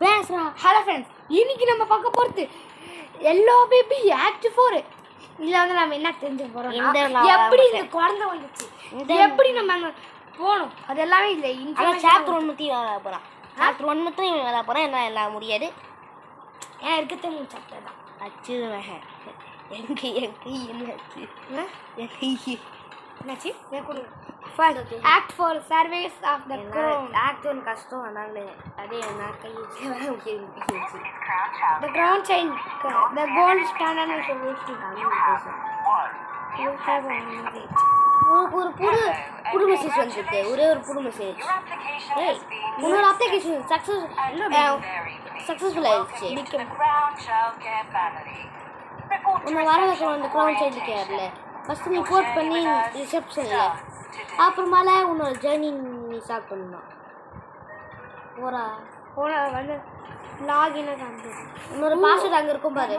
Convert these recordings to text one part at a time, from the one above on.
பேசுறா. Hello friends, இன்னைக்கு நம்ம பார்க்க போகிறது எல்லோ பேபி ஆக்ட் 4. இதில் வந்து நம்ம என்ன தெரிஞ்சுக்க போகிறோம், எப்படி இந்த குழந்தை வந்துச்சு, எப்படி நம்ம அங்கே போகணும், அது எல்லாமே இல்லை. சாப்டர் 1 மட்டும் வர போகிறான். சாப்டர் 1 மட்டும் இவன் வர போகிறான். என்ன எல்லாம் முடியாது, ஏன்னா இருக்கிறதே 3 சாப்டர் தான். அச்சுவேன் என் கை என்னாச்சு, என்னாச்சு act 4 serves of the crown. Act 1 கஷ்டம், அதனால அதே நான் கை வச்சு வர முடியாது. The crown chain, the gold standard is waiting. You have a message. ஒரு புது மெசேஜ் வந்துருக்கு. ஒரே ஒரு புது மெசேஜ். ஏய், உன்னோட அப்ளிகேஷன் சக்ஸஸ்ஃபுல் ஆயிடுச்சு. உன்னை வர வைக்கிற அந்த க்ரௌன் சைல்டு கேரில் ஃபஸ்ட்டு நீ போர்ட் பண்ணி ரிசப்ஷனில், அப்புறமால உன்னோட ஜேர்னி நீ ஸ்டார்ட் பண்ணணும். வந்து லாகின் காமிச்சு உன்னோட பாஸ்வேர்டு அங்கே இருக்கும் பாரு.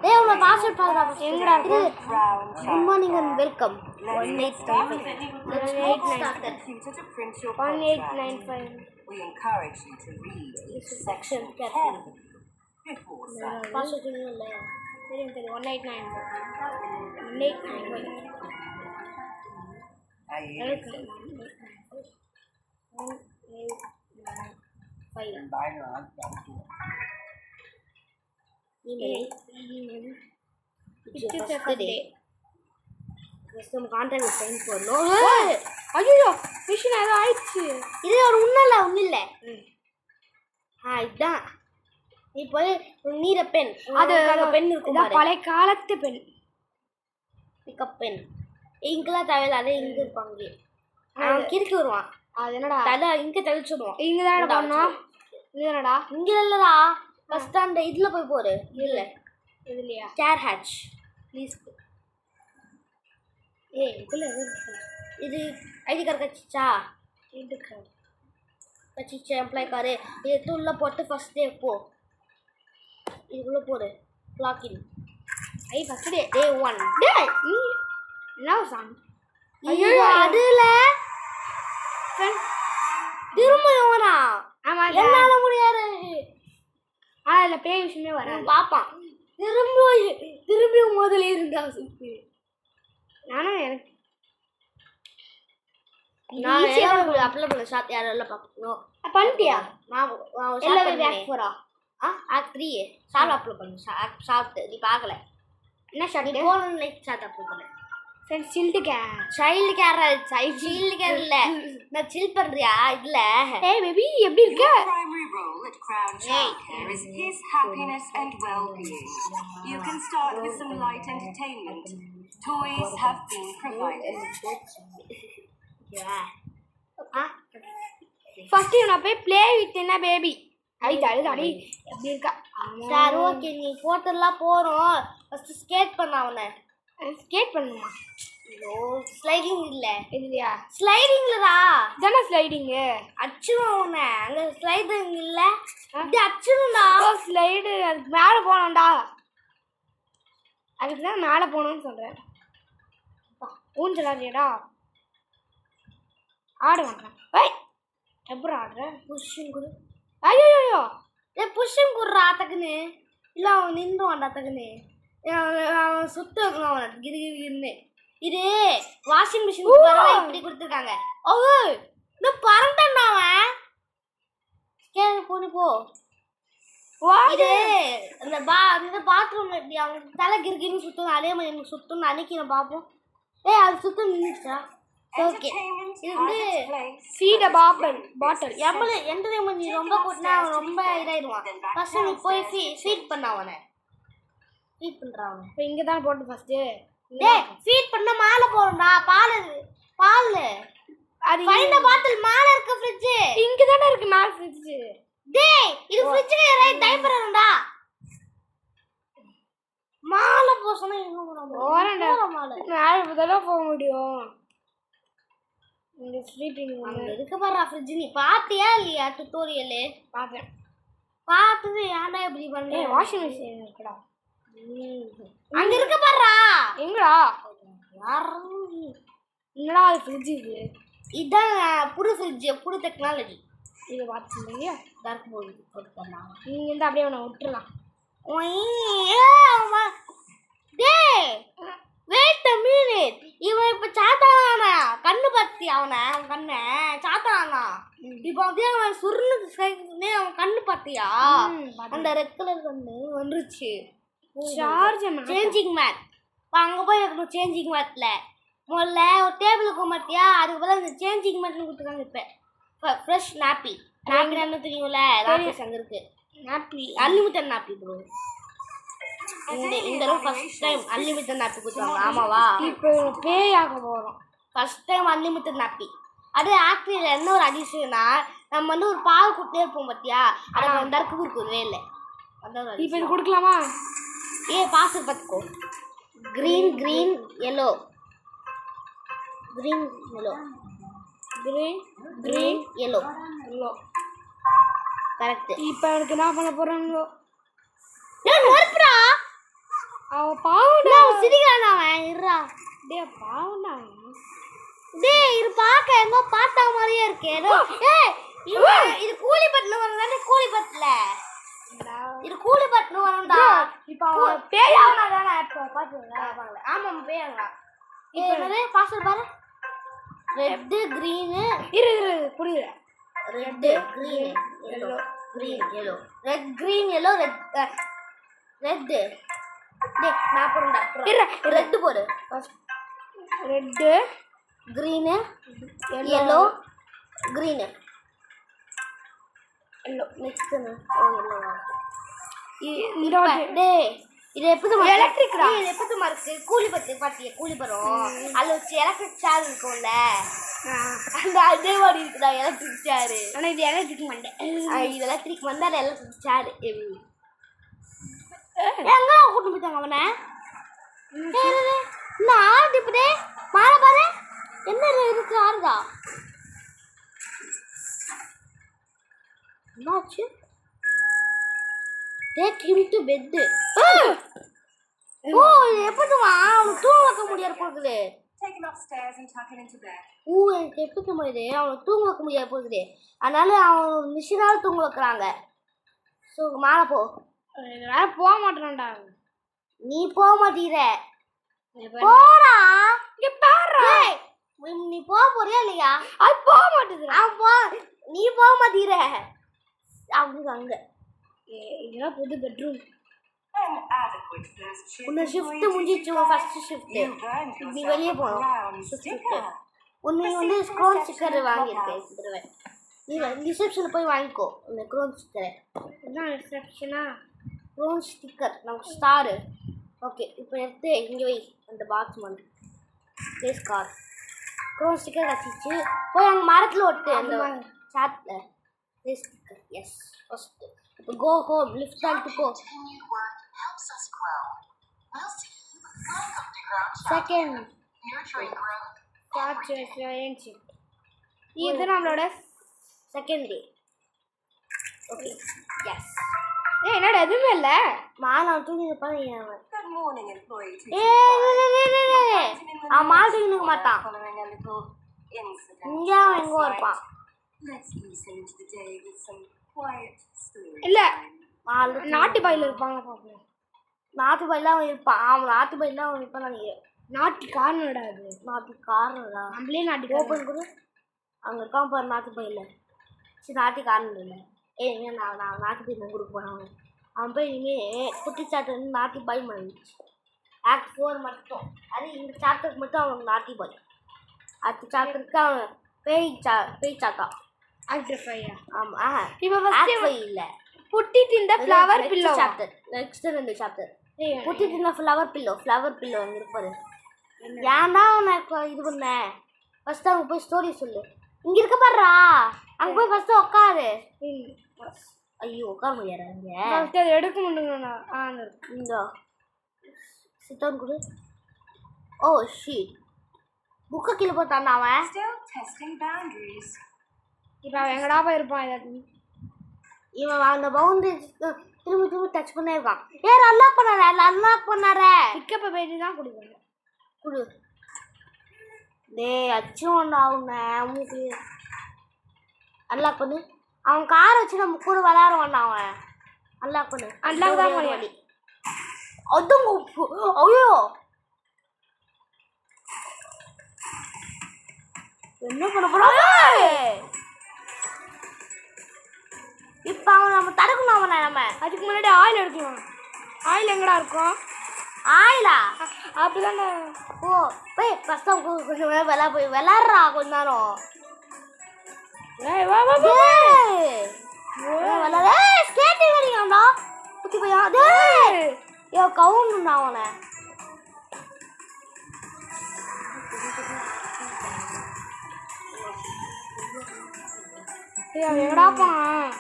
ஏய், உன்னோட பாஸ்வேர்ட் பாருடா. எங்கடா இருக்கு? Good morning and welcome 1895. We encourage you to read each section carefully before signing. Password இல்லை. தெரியும் 1895. 1895. ஐயோ, மிஷின் ஏதோ ஆயிடுச்சு. இது ஒரு ஒன்றும் இல்லை. இதுதான் நீ போய் நீர பென், அது பென் இருக்கும், பழைய காலத்து பென். பிக்கப் பென் இங்கெல்லாம் தேவையில்ல. அதே இங்கே இருப்பாங்க. அவன் கிறுக்கி வருவான். அது என்னடா, தலை இங்கே தெளிச்சுடுவான். இங்கே தான் பண்ணோம். இங்கே என்னடா, இங்கே இல்லைடா. ஃபஸ்ட்டு அந்த இதில் போய் போடு. இல்லை இதுலையா, கேர் ஹேட்ச் ப்ளீஸ். இதுல இது ஐடி கார்டு கட்சிச்சா? கட்சிச்சா எம்ப்ளாய் காரு. இது உள்ள போட்டு ஃபஸ்ட் டே போ. இதுக்குள்ளே போடு. Login first day day 1. டேய் நீ என்ன சாங்? ஐயோ, அதில் திரும்ப வரா. ஆமா, என்னால முடியாது. ஆனால் அதில் பேய் விஷயமே வராது. பார்ப்பான். திரும்பி முதல்ல இருந்தா சுற்றி. நானும் எனக்கு நான் அப்ளை பண்ண ஷாப் யாரெல்லாம் பார்க்கணும் பண்ணிட்டியா? நான் ஆக்ட் 4 ஆக்ட் 3 ஷார்ட் அப்ளை பண்ணு. ஷார்ட் நீ பார்க்கல. என்ன ஷார்ட்? நீ போன லைக் ஷார்ட் அப்ளை பண்ணு. Friends, child care child care இல்லை, நான் சில் பண்ணுறியா? இல்லை. ஏய் பேபி, எப்படி இருக்க? Your primary role at Crown Childcare is his happiness and well-being. You can start with some light entertainment. Toys have been provided. First நான் போய் ப்ளே வித் என்ன பேபி. அடி எப்படி இருக்கா? சார், ஓகே, நீ போட்டெல்லாம் போகிறோம். ஃபஸ்ட்டு ஸ்கேட் பண்ண. அவனை ஸ்கேட் பண்ணுமா? ஐயோ, ஸ்லைடிங் இல்லை. இல்லையா, ஸ்லைடிங்லடா. தானே ஸ்லைடிங்கு. அச்சுடும் அவனை. அங்கே ஸ்லைடிங் இல்லை, இது அச்சுடும்டா. ஸ்லைடு அதுக்கு மேலே போனோம்டா. அதுக்கு தான் மேலே போகணும்னு சொல்கிறேன். ஊஞ்சல் ஆடுறியடா. ஆட மாட்டேன். ஏய், எப்படி ஆடுற? புஷ்ஷும் குரு. ஐயோ, புஷ்ஷும் குடுறா டக்குன்னு. இல்லை, அவன் நின்றுவான்டா டக்குன்னு. அவன் சுத்த வைக்கணும் அவனை கிருன்னு. இது வாஷிங் மிஷின் இப்படி கொடுத்துருக்காங்க. ஓ, இந்த பறந்தான்டா அவன். போனி போ. இது அந்த பாத்ரூம்ல எப்படி அவன் தலை கிருக்கின்னு சுத்தணும், அதே மாதிரி எனக்கு சுத்தணும்னு அன்னைக்கு நான் பார்ப்போம். அது சுத்தம் நின்றுச்சா? ஓகே, இது வந்து ஃபீட் அ பாட்டில். என்டர்டைன்மெண்ட் நீ ரொம்ப கூட்டினா அவன் ரொம்ப இதாயிடுவான். ஃபர்ஸ்ட் நீ போய் ஃபீட் பண்ண அவனை. ஃபீட் பண்ணுறான் அவனை. இப்போ இங்கே தான் போட்டு ஃபஸ்ட்டு. ஃபீட் பண்ண மேலே போகிறோம்டா. பால் அது ஃபைண்ட் தி பாட்டில். மேலே இருக்க ஃப்ரிட்ஜ் இங்கே தானே இருக்கு. மேலே ஃப்ரிட்ஜ். இது ஃப்ரிட்ஜ்ல ரைட் டைப்பர் இருந்தா மாலை போசனா எங்க போறேன்டா. மேலே தானே போக முடியும். இந்த ஸ்லீப்பிங் அங்க இருக்க பாரு ஃப்ரிட்ஜ். நீ பாத்தியா இல்லையா டுட்டோரியல்? பார்த்தேன். பார்த்தது ஏன்டா இப்படி பண்ணே? வாஷிங் மிஷின் இருக்குடா. அங்க இருக்க பாருடா. எங்கடா? என்னடா அது ஃப்ரிட்ஜ்? இது இதான் புது ஃப்ரிட்ஜ், புது டெக்னாலஜி. இதை பார்த்துருந்தீங்க டார்க் மோட் போட்டு பண்ணலாம். நீங்கள் வந்து அப்படியே அவனை விட்டுறலாம். டேய் வெயிட் a minute. இவன் இப்ப சாத்தானா கண்ணு பத்தி அவன் கண்ணை சாத்தானா இப்ப வந்து அவன் சுருன்னு அவன் கண்ணு பார்த்தியா அந்த ரெட் கலர் கண்ணு வந்துருச்சு. சார்ஜ் சேஞ்சிங் மேட் அங்கே போய் இருக்கணும். சேஞ்சிங் மேட்ல முதல்ல ஒரு டேபிளுக்கு மாட்டியா அதுக்கு பதிலாக அந்த சேஞ்சிங் மேட்னு கொடுத்துருக்காங்க. இப்போ ஃப்ரெஷ் நாப்பி நாப்பி என்ன தெரியும்ல ராபிஸ் அங்கே இருக்கு. Nappy unlimited nappy bro. இந்த தடவை ஃபர்ஸ்ட் டைம் அன்லிமிட்டட் நாப்பி கொடுத்தாங்க. ஆமாவா இப்போ பேய் ஆக போகிறோம். First time unlimited nappy. அது ஆக்டிவில் என்ன ஒரு அதிசயம்னா நம்ம வந்து ஒரு பால் கொடுத்தே இருப்போம் பார்த்தியா அதை வந்து அறுக்கு கொடுக்கவே இல்லை. அதான் இப்போ இது கொடுக்கலாமா? பாசல் பார்த்துக்கோ. Green green yellow green yellow green green yellow yellow correct. இப்போ எனக்கு என்ன பண்ண போகிறாங்களோ? நெருப்புடா அவன் பாவம்டா. சிரிக்கிறான் அவன். இருறா டே பாவம்டா. டேய் இது பார்க்க எங்கோ பார்த்தா மாதிரியே இருக்கு. ஏதோ இது கூலி பட்டில் வரதானே. கூலி பட்டில் இது கூலி பட்டில் வரண்டா. இப்போ அவன் பேய் ஆகனா தானே இப்போ பார்த்துருங்க. ஆமாம் பேயாங்களா? இப்போ என்னது பாசல் பாரு. ரெட்டு க்ரீனு இரு புரியுது. Red green yellow green yellow red green yellow red red. டேய் நான் போடுறேன்டா. ரெட்டு போடு. Red green yellow green yellow next yellow. டேய் இது எப்படி எலக்ட்ரிக்டா? இது எப்படி இருக்கு? கூலி பத்து பாத்தியா கூலி பரம் அதில் வச்சு எலக்ட்ரிக் சேர் இருக்கும்ல அந்த அதே மாதிரி இருக்குடா எலக்ட்ரிக் சேரு. ஆனால் இது எலக்ட்ரிக் மண்டை. இது எலக்ட்ரிக் வந்து அது எலக்ட்ரிக் சேரு. எங்க கூட்டு போயிட்டாங்க அவனை? இன்னும் ஆடு இப்படி மாற பாரு என்ன இருக்கு ஆறுதா என்னாச்சு? Take him to bed. ஓ இது எப்படிமா அவனுக்கு தூங்க வைக்க முடியாது போகுது. Take him upstairs and tuck him into bed. எனக்கு எப்படி முடியுது அவனுக்கு தூங்க வைக்க முடியாது போகுது. அதனால அவன் மிஷினால் தூங்க வைக்கிறாங்க. ஸோ மேலே போ. வேற போக மாட்டேன்டா. நீ போக மாட்டீர. போடா இங்க பாரு. நீ போக போறியா இல்லையா? அது போக மாட்டேது. அவன் போ. நீ போக மாட்டீர. அவங்க அங்க இதெல்லாம் புது bedroom. An adequate first shift. உன்னை ஷிஃப்ட் முடிஞ்சிச்சு. ஃபர்ஸ்ட் ஷிஃப்ட் நீ வெளியே போகணும். ஷிஃப்ட் உன்னை வந்து ஸ்க்ரோன் ஸ்டிக்கர் வாங்கியிருக்கேன். தடவை நீ ரிசப்ஷனில் போய் வாங்கிக்கோ இந்த க்ரோன் ஸ்டிக்கரை. இதுதான் ரிசப்ஷனா? க்ரோன் ஸ்டிக்கர் நமக்கு ஸ்டாரு. ஓகே இப்போ எடுத்து இங்கே வை அந்த பாக்ஸ் வந்து ப்ளேஸ் கார். க்ரோன் ஸ்டிக்கர் வச்சிச்சு போய் அங்கே மரத்தில் ஒட்டு அந்த சாட்டில் ப்ளேஸ் ஸ்டிக்கர். எஸ் ஃபஸ்ட்டு இப்போ கோ ஹோம் லிஃப்ட் ஆகிட்டு போ. செகண்ட் இது நம்மளோட செகண்ட் டே. Okay yes. என்னோட எதுவுமே இல்லை. மாலை தூங்கி இருப்பான். Good morning, employee. அவன் மாலை தூங்கி இருக்க மாட்டான். Following a little incident. இங்கே அவன் எங்கோ இருப்பான். Let's listen into the day with some quiet stories. இல்லை மாலை நாட்டு பாயில் இருப்பாங்க பார்ப்போம். நாட்டு பயிலாம் அவன் இருப்பான். அவன் நாட்டு பயிலாம் அவன் இருப்பான் நினைக்கிறேன். நாட்டு காரணடா அது. நாட்டு காரணம்டா. நம்மளே நாட்டு ஓப்பன் கூட அங்கே இருக்கான் பாரு நாட்டு பயில. சரி நாட்டு காரணம் இல்லை. நான் நாட்டு பயிர் கொடுக்க போனேன். அவன் போய் இனிமேல் குட்டி சாட்டு வந்து நாட்டி பாய் பண்ணிடுச்சு. ஆக்ட் 4 மட்டும் அது இந்த சாப்டருக்கு மட்டும் அவனுக்கு நாட்டி பாய். அடுத்த சாப்டருக்கு அவன் பேய் சாத்தா. ஆக்டர் ஃபையா? ஆமாம். இப்போ ஆக்ட் 5 இல்லை. புட்டி திந்த flower pillow chapter. Next 2 chapter புட்டி திந்த ஃப்ளவர் பில்லோ அங்கே இருப்பாரு. ஏன்டா உனக்கு இது பண்ண? ஃபஸ்ட்டு அங்கே போய் ஸ்டோரி சொல்லு. இங்கே இருக்க பாடுறா அங்கே போய் ஃபஸ்ட்டு உட்காரு. ஐயோ உட்கார முடியாது அங்கே. அது எடுக்க முடியுங்கண்ணா. இந்த சித்தவன் கொடு. ஓ ஷீட் புக்கை கீழே போட்டான் அவன். Still testing boundaries. இப்போ அவன் எங்கடா போயிருப்பான்? இதாட்டி இவன் அந்த பவுண்டரி திரும்பி டச் பண்ணே இருக்கான். அன்லாக் பண்ணார பிக்கப்பை பேட்டி தான் கொடுக்குறேன். கொடு. டேய் அச்சும் ஒன்று ஆகுண்ணே மூக்கு. அன்லாக் பண்ணு. அவன் காரை வச்சு நம்ம கூட விளையாடுவான்டா அவன். அன்லாக் பண்ணு. அன்லாக் தான் பண்ணி. அதுங்க ஐயோ என்ன பண்ண போறோம்? இப்ப அவன் நம்ம தடுக்கணும் அவனை. நம்ம அதுக்கு முன்னாடி ஆயில் எடுக்கலாம். ஆயில் எங்கடா இருக்கும்? ஆயிலா அப்படிதானே. ஓ போய் ஃபர்ஸ்ட் கொஞ்சம் வெளில போய் விளையாடுறா கொஞ்ச நேரம். வா வா வா. விளையாட ஸ்கேட்டிங் அடிக்கலாம்டா குட்டி பையா. டேய் யோ கவுண்டா அவனை. எங்கடா போனான்?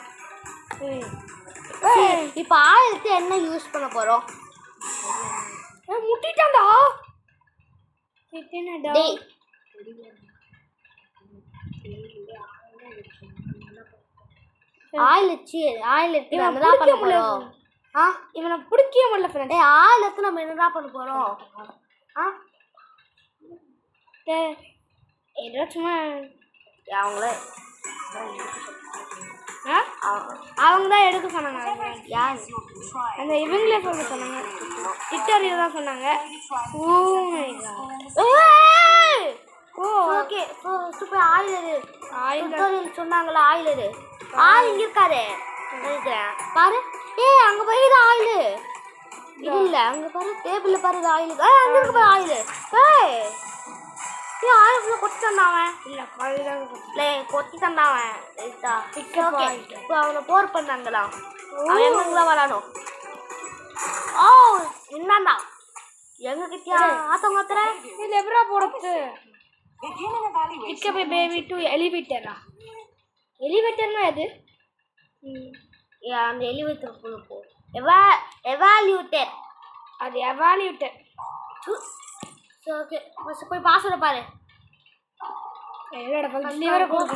இப்ப ஆயிலுக்கு என்ன யூஸ் பண்ண போறோம்? முட்டிட்டான்டா. டேய் ஆயில் வச்சு ஆயில் எடுத்து நம்ம என்ன பண்ண போறோம்? இவனை பிடிக்கவே முடியல ஃப்ரெண்ட். டேய் ஆயில் எடுத்து நம்ம என்ன பண்ண போறோம்? ஏதோ சும்மா அவங்களே அவங்க தான் எடுக்க சொன்னாங்க. யார் அந்த இவங்களே சொல்ல சொன்னாங்க. ட்விட்டரில் தான் சொன்னாங்க. ஓ ஓகே சூப்பர். ஆயில் சொன்னாங்களா? ஆயில் ஆயில் இங்க இருக்காரு நினைக்கிறேன். பாரு ஏய் அங்க போயிது ஆயில். இல்ல அங்க பாரு டேபிள்ல பாரு ஆயில். அங்க இருக்கு பாரு ஆயில். ஏய் ஏ ஆயில் ஃபுல்லா கொட்டி தந்தாவன். இல்ல கழுதான் கொட்டி தந்தாவன். ஓகே இப்போ அவனை போர் பண்ணாங்களா? அவன் எங்கெங்களா வரானோ? ஓ என்னண்டா எங்க கிட்டியா ஆத்தம் மாத்திர இது எப்படா போடுறது? இட்ஸ் பேபி டு எலிவேட்டரா? எலிவேட்டர்னா எது? அந்த எலிவேட்டர் குள்ள போ. எவால்யூட்டர். அது எவால்யூட்டர். ஓகே ஃபர்ஸ்ட் போய் பாஸ்வேர்ட் பாரு. என்னடா ஃபர்ஸ்ட் லிவர போடு.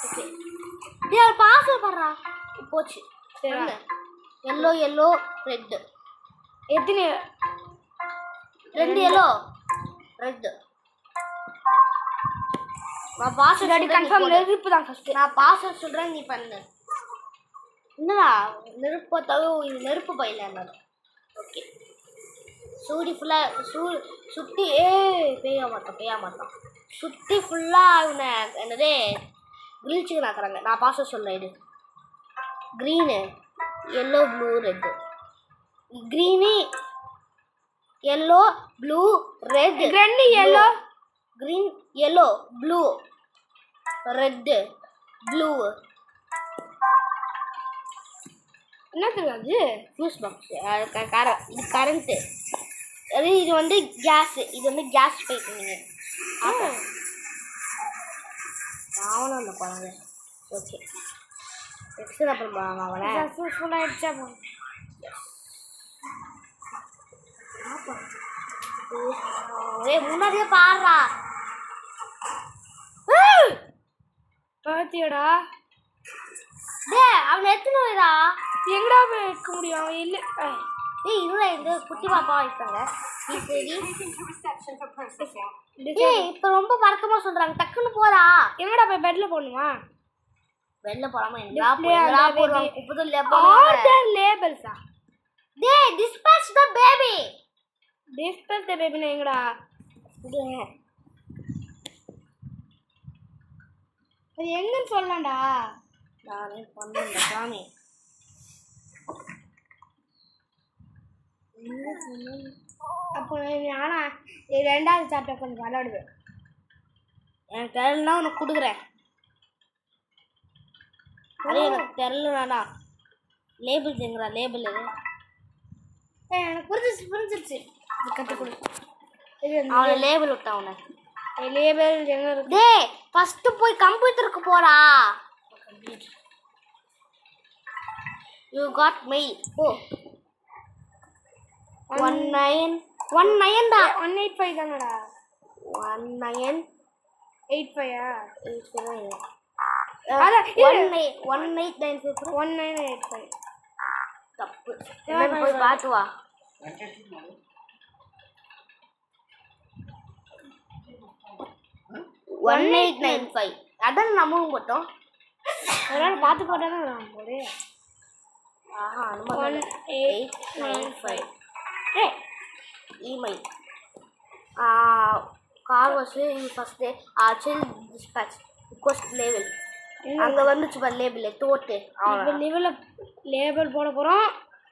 ஓகே டேய் பாஸ்வேர்ட் பாருடா. போச்சு. சரி yellow ரெட். எத்தனை? ரெண்டு yellow ரெட். நான் பாஸ்வேர்ட் கன்ஃபார்ம் நெருப்பு தான் ஃபர்ஸ்ட். நான் பாஸ்வேர்ட் சொல்றேன் நீ பண்ணு. என்னடா நெருப்பு தவிர இது நெருப்பு பையில என்னது? ஓகே சூடி ஃபுல்லா சுத்தி பெய்ய மாட்டான் சுத்தி ஃபுல்லா இவனை என்னது கிரில் சிக்கன் ஆக்குறாங்க. நான் பாஸ்வேர்ட் சொல்றேன். இது green yellow blue red. Green yellow blue red. Green yellow green yellow blue red blue. என்ன தெரியாது? Fuse box. இது கரண்ட்டு. இது வந்து கேஸ். இது வந்து கேஸ் பைப். நீங்கள் அவனும் அந்த குழந்தை. ஓகே நெக்ஸ்ட் என்ன பண்ணுவாங்க அவனை? சக்ஸஸ்ஃபுல் ஆயிடுச்சா? முன்னாடியே பாடுறா. பாத்தியடா? டே அவனை எடுத்துன்னு வரா. எங்கடா போய் வைக்க முடியும்? அவன் இல்லை. ஏய் இவங்க இந்த குட்டி பாப்பா வைப்பாங்க. ஏய் இப்போ ரொம்ப வருத்தமா சொல்றாங்க. டக்குன்னு போறா. எங்கடா போய் பெட்ல போடணுமா? வெளில போறாம என்னடா போடுவாங்க? குப்பத்துல ஆர்டர் லேபிள்ஸா? டேய் டிஸ்பேட்ச் தி பேபி. டிஸ்பேட்ச் தி பேபினா எங்கடா? அது எங்கன்னு சொல்லலாம்டா. நானே பண்ணேன் சாமி. அப்போ நானா ரெண்டாவது சாப்பிட்ட கொஞ்சம் விளையாடுவேன். எனக்கு தெரியலனா உனக்கு கொடுக்குறேன். அதே எனக்கு தெரியலனா லேபிள் எங்கடா? லேபிள் இது எனக்கு புரிஞ்சிருச்சு. இது கட்டி கொடு. அவனை லேபிள் விட்டான். அவனை லேபிள் எங்க இருக்கு? டேய் ஃபர்ஸ்ட் போய் கம்ப்யூட்டருக்கு போடா. You got mail. ஓ 19 டா. 185 தானடா? 1985 அட 1895 1985 தப்பு. என்னன்னு போய் பாத்து வா. 1895 அதான் நம்மளும் போட்டோம். ஒரு நாள் பார்த்து போட்டால் தான் நான் போடு. ஆஹா 1895. ஏய் இமெயில் கார் வாஷ் ஃபர்ஸ்ட் சில் டிஸ்பேட்ச் ரிக்வெஸ்ட் லேபிள் அங்கே வந்துச்சு பாரு லேபிள் தோட்டு இப்போ லேபிள் போட போகிறோம்.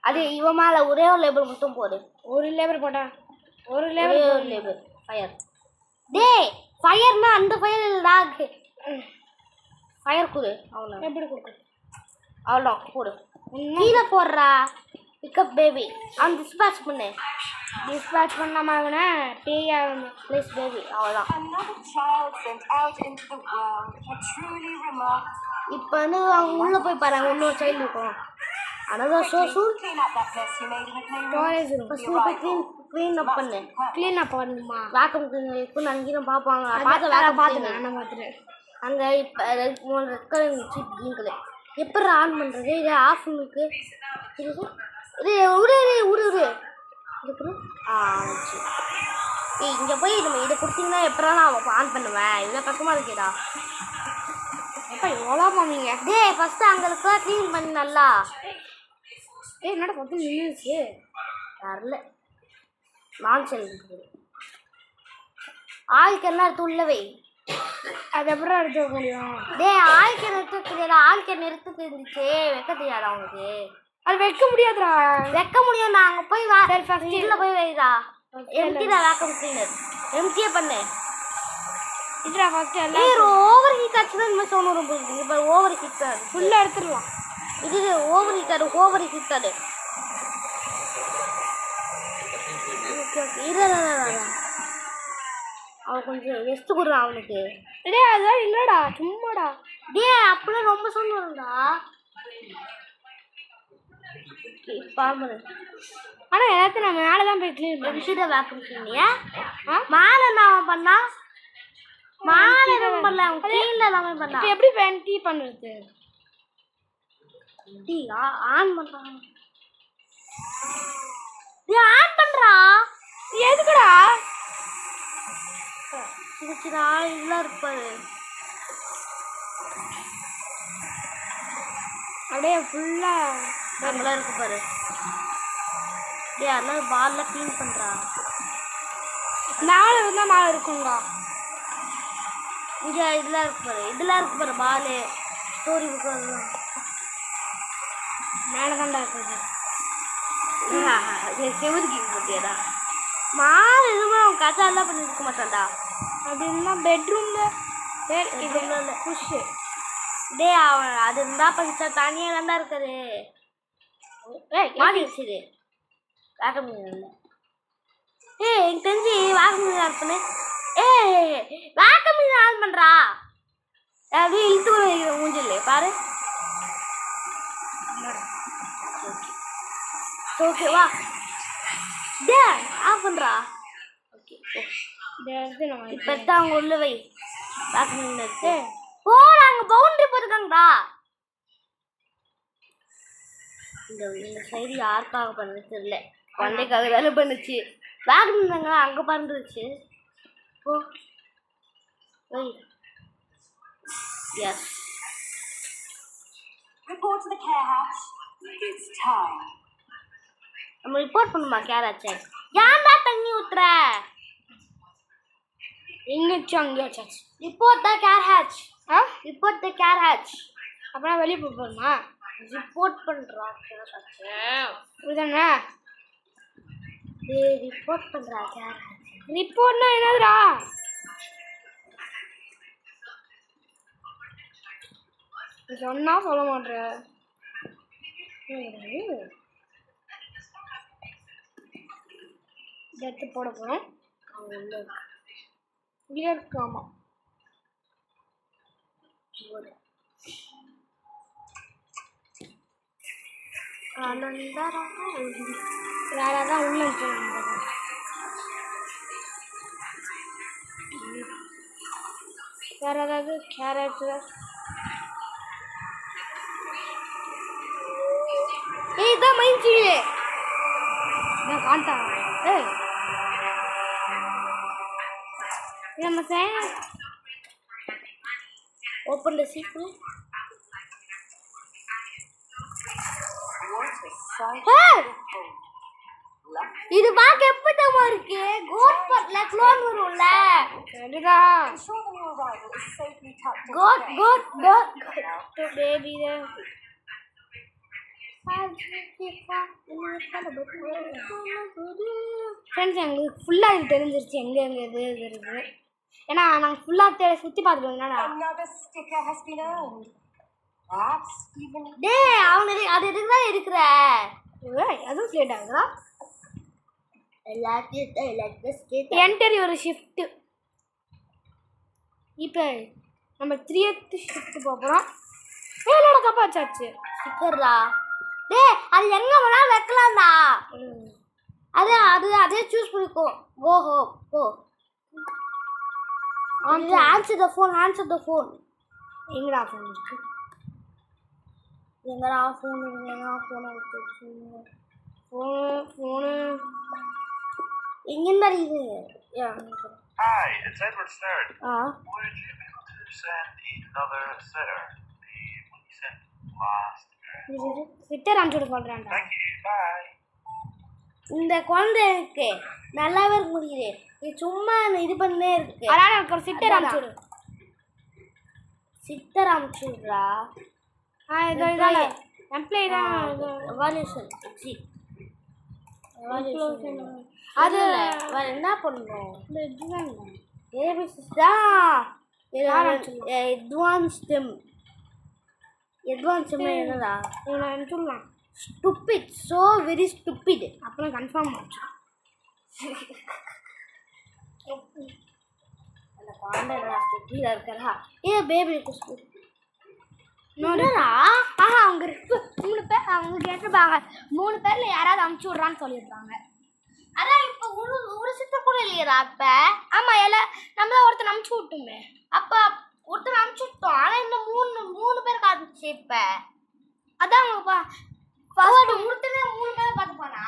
அது இவன் மேலே ஒரே ஒரு லேபிள் மட்டும் போடு. ஒரு லேபிள் போட்டா ஒரு ஒரே லேபிள் ஒரு லேபிள் ஃபயர். டேய் ஃபயர்னா அந்த ஃபயர் இல்லைடா ஃபயர் கொடு. அவ்வளோ எப்படி கொடுக்கும்? அவ்வளோதான் போடு. கீழே போடுறா பிக்கப் பேபி அவன் டிஸ்பேட்ச் பண்ணு. டிஸ்பேட்ச் பண்ணாம அவனை பேய் ஆகணும். ப்ளீஸ் பேபி அவ்வளோதான். Another child sent out into the world. A truly remarkable. இப்போ வந்து அவங்க உள்ளே போய் பாருங்க இன்னொரு சைல்டு இருக்கும். Another show soon Clean up that mess you made in the playroom. Storage room first போய் க்ளீன் அப் பண்ணு. க்ளீன் அப் பண்ணணுமா? வேக்கம் க்ளீனர் இப்போ அங்கேயும் பார்ப்பாங்க. பார்த்து வேக்கம் பார்த்துட்டேன் நான் பார்த்துட்டேன். அங்கே இப்போ ரெட் கலர் இருந்துச்சு க்ரீன் கலர். எப்படி ஆன் பண்ணுறது? இது ஆஃப் பண்ணுக்கு இது உரு இதுக்கு ஆச்சு. ஏய் இங்கே போய் நம்ம இதை கொடுத்தீங்கன்னா எப்படா நான் ஆன் பண்ணுவேன்? இவ்வளோ கஷ்டமாக இருக்கேடா. எப்போ எவ்வளோ மாமிங்க? டேய் ஃபஸ்ட்டு அங்கே இருக்க க்ளீன் பண்ணி நல்லா. ஏய் என்னடா பத்து நின்றுச்சு வரல நான் செல்லுது ஆளுக்கெல்லாம் எடுத்து உள்ளவை. அது எப்படி எடுத்து வைக்க முடியும்? டேய் ஆளுக்கு நிறுத்த தெரியாதா? ஆளுக்கு நிறுத்த இருந்துச்சு வைக்க தெரியாதா அவனுக்கு? அது வைக்க முடியாதுடா. வைக்க முடியும். நான் அங்கே போய் இதில் போய் வைடா. எம்டிடா வேக்கம் கிளீனர் எம்டியே பண்ணு. இதுடா ஃபர்ஸ்ட் எல்லாம் ஏய் ஓவர் ஹீட் ஆச்சுன்னா இனிமேல் சவுண்ட் வரும் போகுது. இப்போ ஓவர் ஹீட் ஆகுது. ஃபுல்லாக எடுத்துடலாம். இது ஓவர் ஹீட் ஆகுது. ஓவர் ஹீட் ஆகுது. ஓகே ஓகே இல்லை அவன் கொஞ்சம் ரெஸ்ட் கொடுறான் அவனுக்கு. டேய் அதெல்லாம் இல்லைடா சும்மாடா. டேய் அப்படிலாம் ரொம்ப சவுண்ட் வரும்டா. பாம்பு ஆனால் எல்லாத்தையும் நான் மேலே தான் போய் க்ளீன் பண்ணேன். எம்டிட வேக்கம் கிளீனியா மேலே நான் பண்ணா மேலே எதுவும் பண்ணல. அவன் கீழே எல்லாமே பண்ணா. இப்போ எப்படி டீ பண்ணுறது? டீயா ஆன் பண்ணுறான். டேய் ஆன் பண்ணுறா. எதுக்குடா? சின்ன சின்ன ஆள் இதெல்லாம் இருப்பாரு. அப்படியே ஃபுல்லாக நம்மளாம் இருக்கு பாரு. டேய் அதெல்லாம் பால்லாம் க்ளீன் பண்ணுறா. மேலே இருந்தால் மேலே இருக்குங்களா? இங்கே இதெல்லாம் இருக்கு பாரு. இதெல்லாம் இருக்கு பாரு பாலு ஸ்டோரி புக்கு அதெல்லாம் மேலே தான்டா இருக்குது. செவதுக்கு போட்டியாடா மாலை எதுவுமே அவன் கச்சாலாம் பண்ணி இருக்க மாட்டான்டா. அப்படின்னா பெட்ரூமில் சரி இது இல்லை புஷ்ஷு. டே அவன் அது இருந்தால் பஞ்சா தனியாக தான்டா இருக்காது. மாட்டிடுச்சு இது வேக்கம் இல்லை. எனக்கு தெரிஞ்சு வேக்கம் ஆன் பண்ணு. வேக்கம் ஆன் பண்ணுறா. அப்படியே இழுத்து வைக்கிற மூஞ்சில்லே பாரு. ஓகே வா டே ஆஃப் பண்ணுறா. ஓகே நம்ம இப்போ எடுத்து அவங்க உள்ள வை. வேக்கம் எடுத்து போறாங்க. பவுண்டரி போட்டுருக்காங்கடா. இந்த சைடு யாருக்காக பண்ணது தெரியல. குழந்தைக்காக தானே பண்ணுச்சு. வேகம் இருந்தாங்க அங்கே பறந்துருச்சு. Oh yes Report to the care house. It's time. நம்ம ரிப்போர்ட் பண்ணுமா கேராச்சே? ஏன்டா தண்ணி ஊத்துற? எங்கே வச்சு அங்கே வச்சாச்சு. Report the care hatch. Report the care hatch. அப்புறம் வெளியே போகணுமா? ரிப்போர்ட் பண்ணுறா கேர் ஹேட்ச். இதுதானே ரிப்போர்ட் பண்ணுறா கேர் ஹேட்ச். ரிப்போர்ட்னா என்னதுடா? சொன்னா சொல்ல மாட்டேன். எடுத்து போட போகிறோம். இங்கே இருக்காமா வேற தான் உள்ள வேற ஏதாவது கேரட்டு இதான் மைன்சி நான் காண்டா. ஏய் நம்ம ஓப்பன் த சீக்கிரம். sight Hey! of home. இது பார்க்க எப்படிமா இருக்கு கோட் பட்ல க்ளோன் வரும்ல சரிடா Ensure the new arrival is safely tucked into cot bed. Cot cot baby friends எங்களுக்கு ஃபுல்லாக இது தெரிஞ்சிருச்சு எங்கே எங்கே இது இருக்குது ஏன்னா நாங்கள் ஃபுல்லாக சுற்றி பார்த்துட்டு வந்தோம்னா Another sticker has been earned. Perhaps even டேய் அவனுக்கு அது எதுக்கு தான் இருக்கிற அதுவும் ஸ்லேட் ஆகுதா எல்லாத்தையும் என்டர் ஒரு ஷிஃப்ட்டு இப்போ நம்ம 3th ஷிஃப்ட் போகிறோம் ஏழோட தப்பாச்சாச்சு ஸ்டிக்கர்ரா டேய் அது எங்க வேணா வைக்கலாம்டா அதே சூஸ் பண்ணிக்கோ go home go answer the phone எங்கடா ஃபோன் இருக்கு எங்கடா ஃபோன் எங்கடா ஃபோனை வச்சு ஃபோனு எங்கடா இது Hi, it's Edward Stern. Ah Would you be able to send another sitter the one you sent last? Twitter அனுப்பிச்சு சொல்கிறேன்டா Thank you. Bye. இந்த குழந்தை இருக்கு நல்லாவே இருக்க முடியுது இது சும்மா இது பண்ணே இருக்கு அதனால் எனக்கு ஒரு ட்விட்டர் அனுப்பிச்சுடு சித்தர் அனுப்பிச்சுடுறா இதோ இதால எம்ப்ளாயி தான் எவால்யூஷன் அது வேற என்ன பண்ணணும் இந்த இதுதான் ஏபிசிஸ் தான் அட்வான்ஸ் என்னடா இவனை அனுப்பிச்சுடலாம் ஸ்டூபிட் ஸோ வெரி ஸ்டூபிட் அப்புறம் கன்ஃபார்ம் ஆச்சு அந்த குழந்தை கீழே இருக்கிறா ஏ பேபி என்னடா ஆஹா அவங்க 3 பேர் அவங்க கேட்டிருப்பாங்க 3 பேரில் யாராவது அனுப்பிச்சி விட்றான்னு சொல்லியிருப்பாங்க அதான் இப்போ ஒரு சித்தம் கூட இல்லையடா அப்ப ஆமாம் எல்லாம் நம்மள ஒருத்தர் அனுப்பிச்சி விட்டுமே அப்ப ஒருத்தர் அனுப்பிச்சு விட்டோம் ஆனா இன்னும் மூணு பேர் காத்துச்சு இப்ப அதான் அவங்க ஒருத்தனே 3 பேரை பார்த்துப்பானா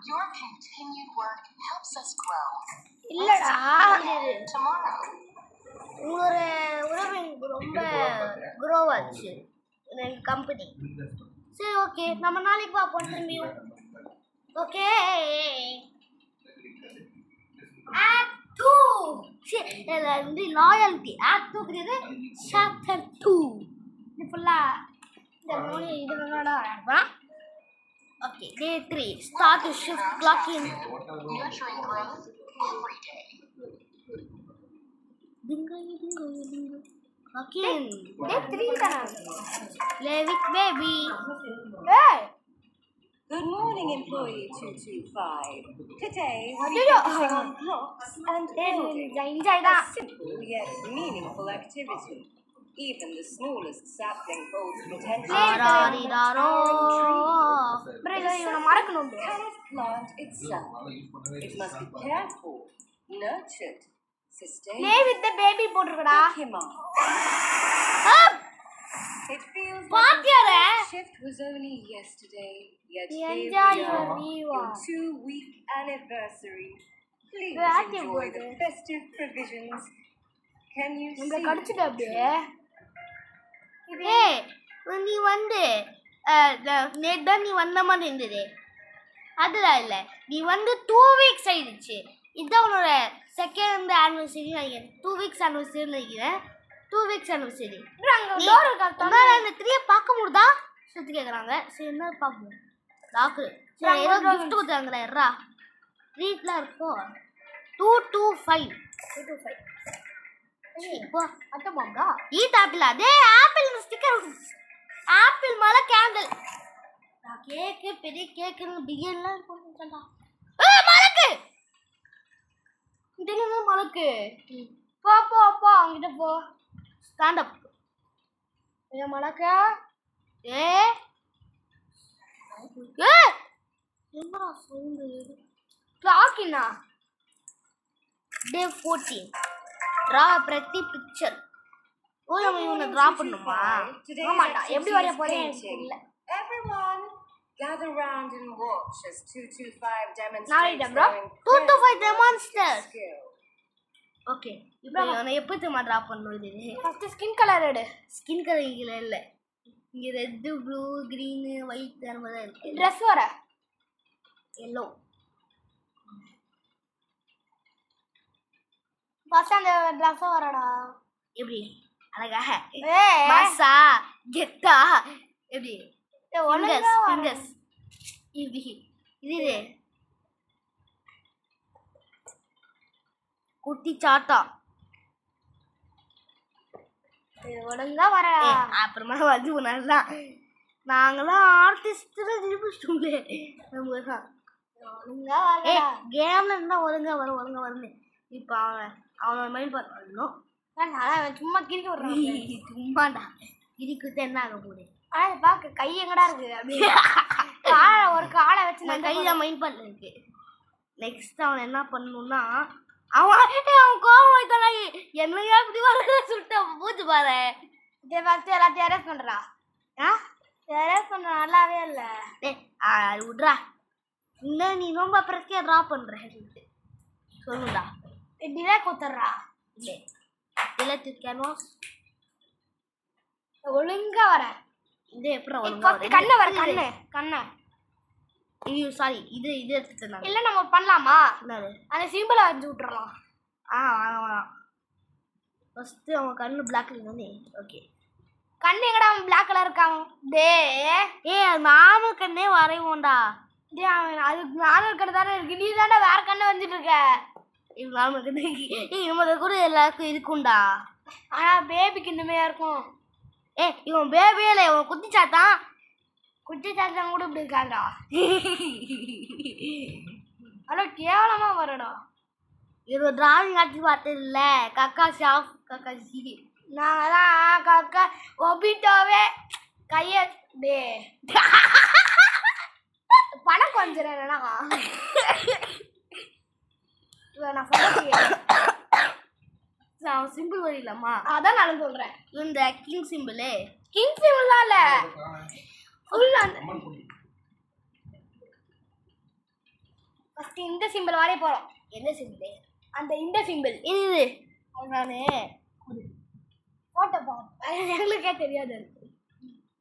your continued work helps us grow. இல்லைடா Tomorrow. உங்களோட உறவு எனக்கு ரொம்ப க்ரோவ் ஆச்சு எங்கள் கம்பெனி சரி ஓகே நம்ம நாளைக்கு பார்ப்போம் திரும்பியும் ஓகே ஆக்ட் 2 வந்து லாயல்ட்டி ஆக்ட் 2 கிடையாது சாப்டர் 2 இது ஃபுல்லாக இந்த 3 இது முன்னாடி அனுப்பலாம் okay day 3 start to shift clock in Nurturing growth every day. Again, டே 3 தானே Levick baby. ஏய் Good morning, employee 225. Today we'll be Ayyo. focusing on blocks and building. Enjoy A தான் simple yet meaningful activity. Even the smallest sapling holds potential. Daro. அப்புறம் இதை இவனை மறக்கணும் Cannot plant itself. It must be cared for, nurtured, sustained. Play with the baby போட்டுருக்கடா Pick him up. It feels பாத்தியார like the shift was only yesterday, yet here we Enjoy your are, new your one. 2-week anniversary. Please Creative enjoy the word. festive provisions. Can you நம்மள see? கடிச்சிட்டு அப்படியே ஏய் நீ வந்து நேத்து நீ வந்த மாதிரி இருந்தது அதுதான் இல்லை நீ வந்து 2 வீக்ஸ் ஆயிடுச்சு இதுதான் உன்னோட செகண்ட் ஆனிவர்சரி நினைக்கிறேன் 2 வீக்ஸ் ஆனிவர்சரி நினைக்கிறேன் 2 வீக்ஸ் ஆனிவர்சரி அங்க டோர் இருக்கா இந்த 3 பார்க்க முடியுதா சுற்றி கேட்குறாங்க சரி என்ன பார்க்க முடியும் டாக்கு சரி ஏதோ கிஃப்ட் கொடுத்தாங்களே எர்ரா ட்ரீட்லாம் இருக்கும் 225 இப்போ அட்டமாங்கா ஈட் ஆப்பிள் அதே ஆப்பிள் ஸ்டிக்கர் ஆப்பிள் மேல கேண்டில் நான் கேக்கு பெரிய கேக்குன்னு பிரியாணிலாம் போட்டுட்டேன்டா மலக்கு இது என்ன மலக்கு போ போ போ அங்கிட்ட போ ஸ்டாண்ட் அப் இது மலக்கா ஏ என்னடா சவுண்டு கிளாக்கினா டே 14 ட்ரா பிரதி பிக்சர் ஓ நம்ம இவனை ட்ரா பண்ணுமா Today's ஆமாடா எப்படி வரைய activity is போறேன் எனக்கு painting. தெரியல Everyone, gather round and watch as 225 demonstrates Naida, bro. their 225 demonsters skill. Okay இப்போ இவனை எப்படி தெரியுமா ட்ரா பண்ணணும் இது ஃபர்ஸ்ட் ஸ்கின் கலர் எடு ஸ்கின் கலர் இல்லை இங்க ரெட் ப்ளூ கிரீன் ஒயிட் அந்த மாதிரி இருக்கு. ட்ரெஸ் வர எல்லோ. ஃபர்ஸ்ட் அந்த ட்ரெஸ் வரடா. எப்படி அழகா ஏய் மாசா கெத்தா எப்படி ஒழுங்கா ஃபிங்கர்ஸ் இப்படி இது குட்டி சாட்டா. ஒழுங்கா வரடா. அப்புறமா வந்து நல்லா நாங்களாம் ஆர்டிஸ்ட் திருப்பிட்டோம்லே நம்ம தான். ஒழுங்கா வரடா. கேம்ல இருந்தா ஒழுங்கா வரும்னு இப்போ அவன் மைண்ட் பண்ணணும். நான் சும்மா கிறுக்கி விடுறேன். சும்மாடா இதுக்கு என்ன ஆக போகுது. ஆனா பாக்க கை எங்கடா இருக்கு அப்படியே காலை ஒரு காலை வச்சு நான் கையில மைண்ட் பண்ண இருக்கு. நெக்ஸ்ட் அவன் என்ன பண்ணணும்னா அவன் கோவம் வைத்தா என்னையா இப்படி வர சுட்ட பூச்சி பாரு. இதே ஃபர்ஸ்ட் எல்லாத்தையும் அரெஸ்ட் பண்றா. அரெஸ்ட் பண்ற நல்லாவே இல்ல. அது விட்றா. இன்னும் நீ ரொம்ப பிரச்சனையா ட்ரா பண்ற சொல்லுடா. இப்படிதான் கொத்துறா. இல்லை எலக்ட்ரிக் கேன்வாஸ் ஒழுங்கா வர. இது எப்படி ஒழுங்கா கண்ணை வர கண்ணை. ஐயோ சாரி இது எடுத்துட்டேன். இல்ல நம்ம பண்ணலாமா? என்னது அந்த சிம்பிளை வச்சு விட்டுறலாம். வேணாம். ஃபர்ஸ்ட் அவன் கண்ணு பிளாக் தானே. ஓகே கண்ணு எங்கடா அவன் பிளாக் கலர் இருக்கான். நானும் கண்ணே வரைவோண்டா. அது நானும் கண்ணு தானே இருக்கு. நீ தானே வேற கண்ணை வந்துட்டு இருக்க. நானும் கண்ணு இவங்க கூட எல்லாருக்கும் இருக்கும்டா. ஆனா பேபிக்கு இந்தமே இருக்கும். இவன் பேபியே இல்லை, இவன் குட்டி சாத்தான். குட்டி சாத்தான் கூட இப்படி இருக்காண்டா. அவ்வளோ கேவலமா வரடா. இது டிராவிங் ஆட்டி பார்த்தது இல்லை. கக்காசி ஆஃப் கக்காசி. நாங்கள் தான் கக்கா ஒபிட்டோவே கையை பணம் கொஞ்சம் என்னன்னா நான் அவன் சிம்பிள் வரையிலாமா? அதான் நான் சொல்கிறேன். இந்த கிங் சிம்பிளு கிங் சிம்பிள்லாம் இல்லை ஃபுல் அந்த ஃபஸ்ட்டு இந்த சிம்பிள் வரைய போகிறோம். என்ன சிம்பிள்? அந்த இந்த சிம்பிள் இது நான் ஃபோட்டோ பார்ப்போம். எங்களுக்கே தெரியாது.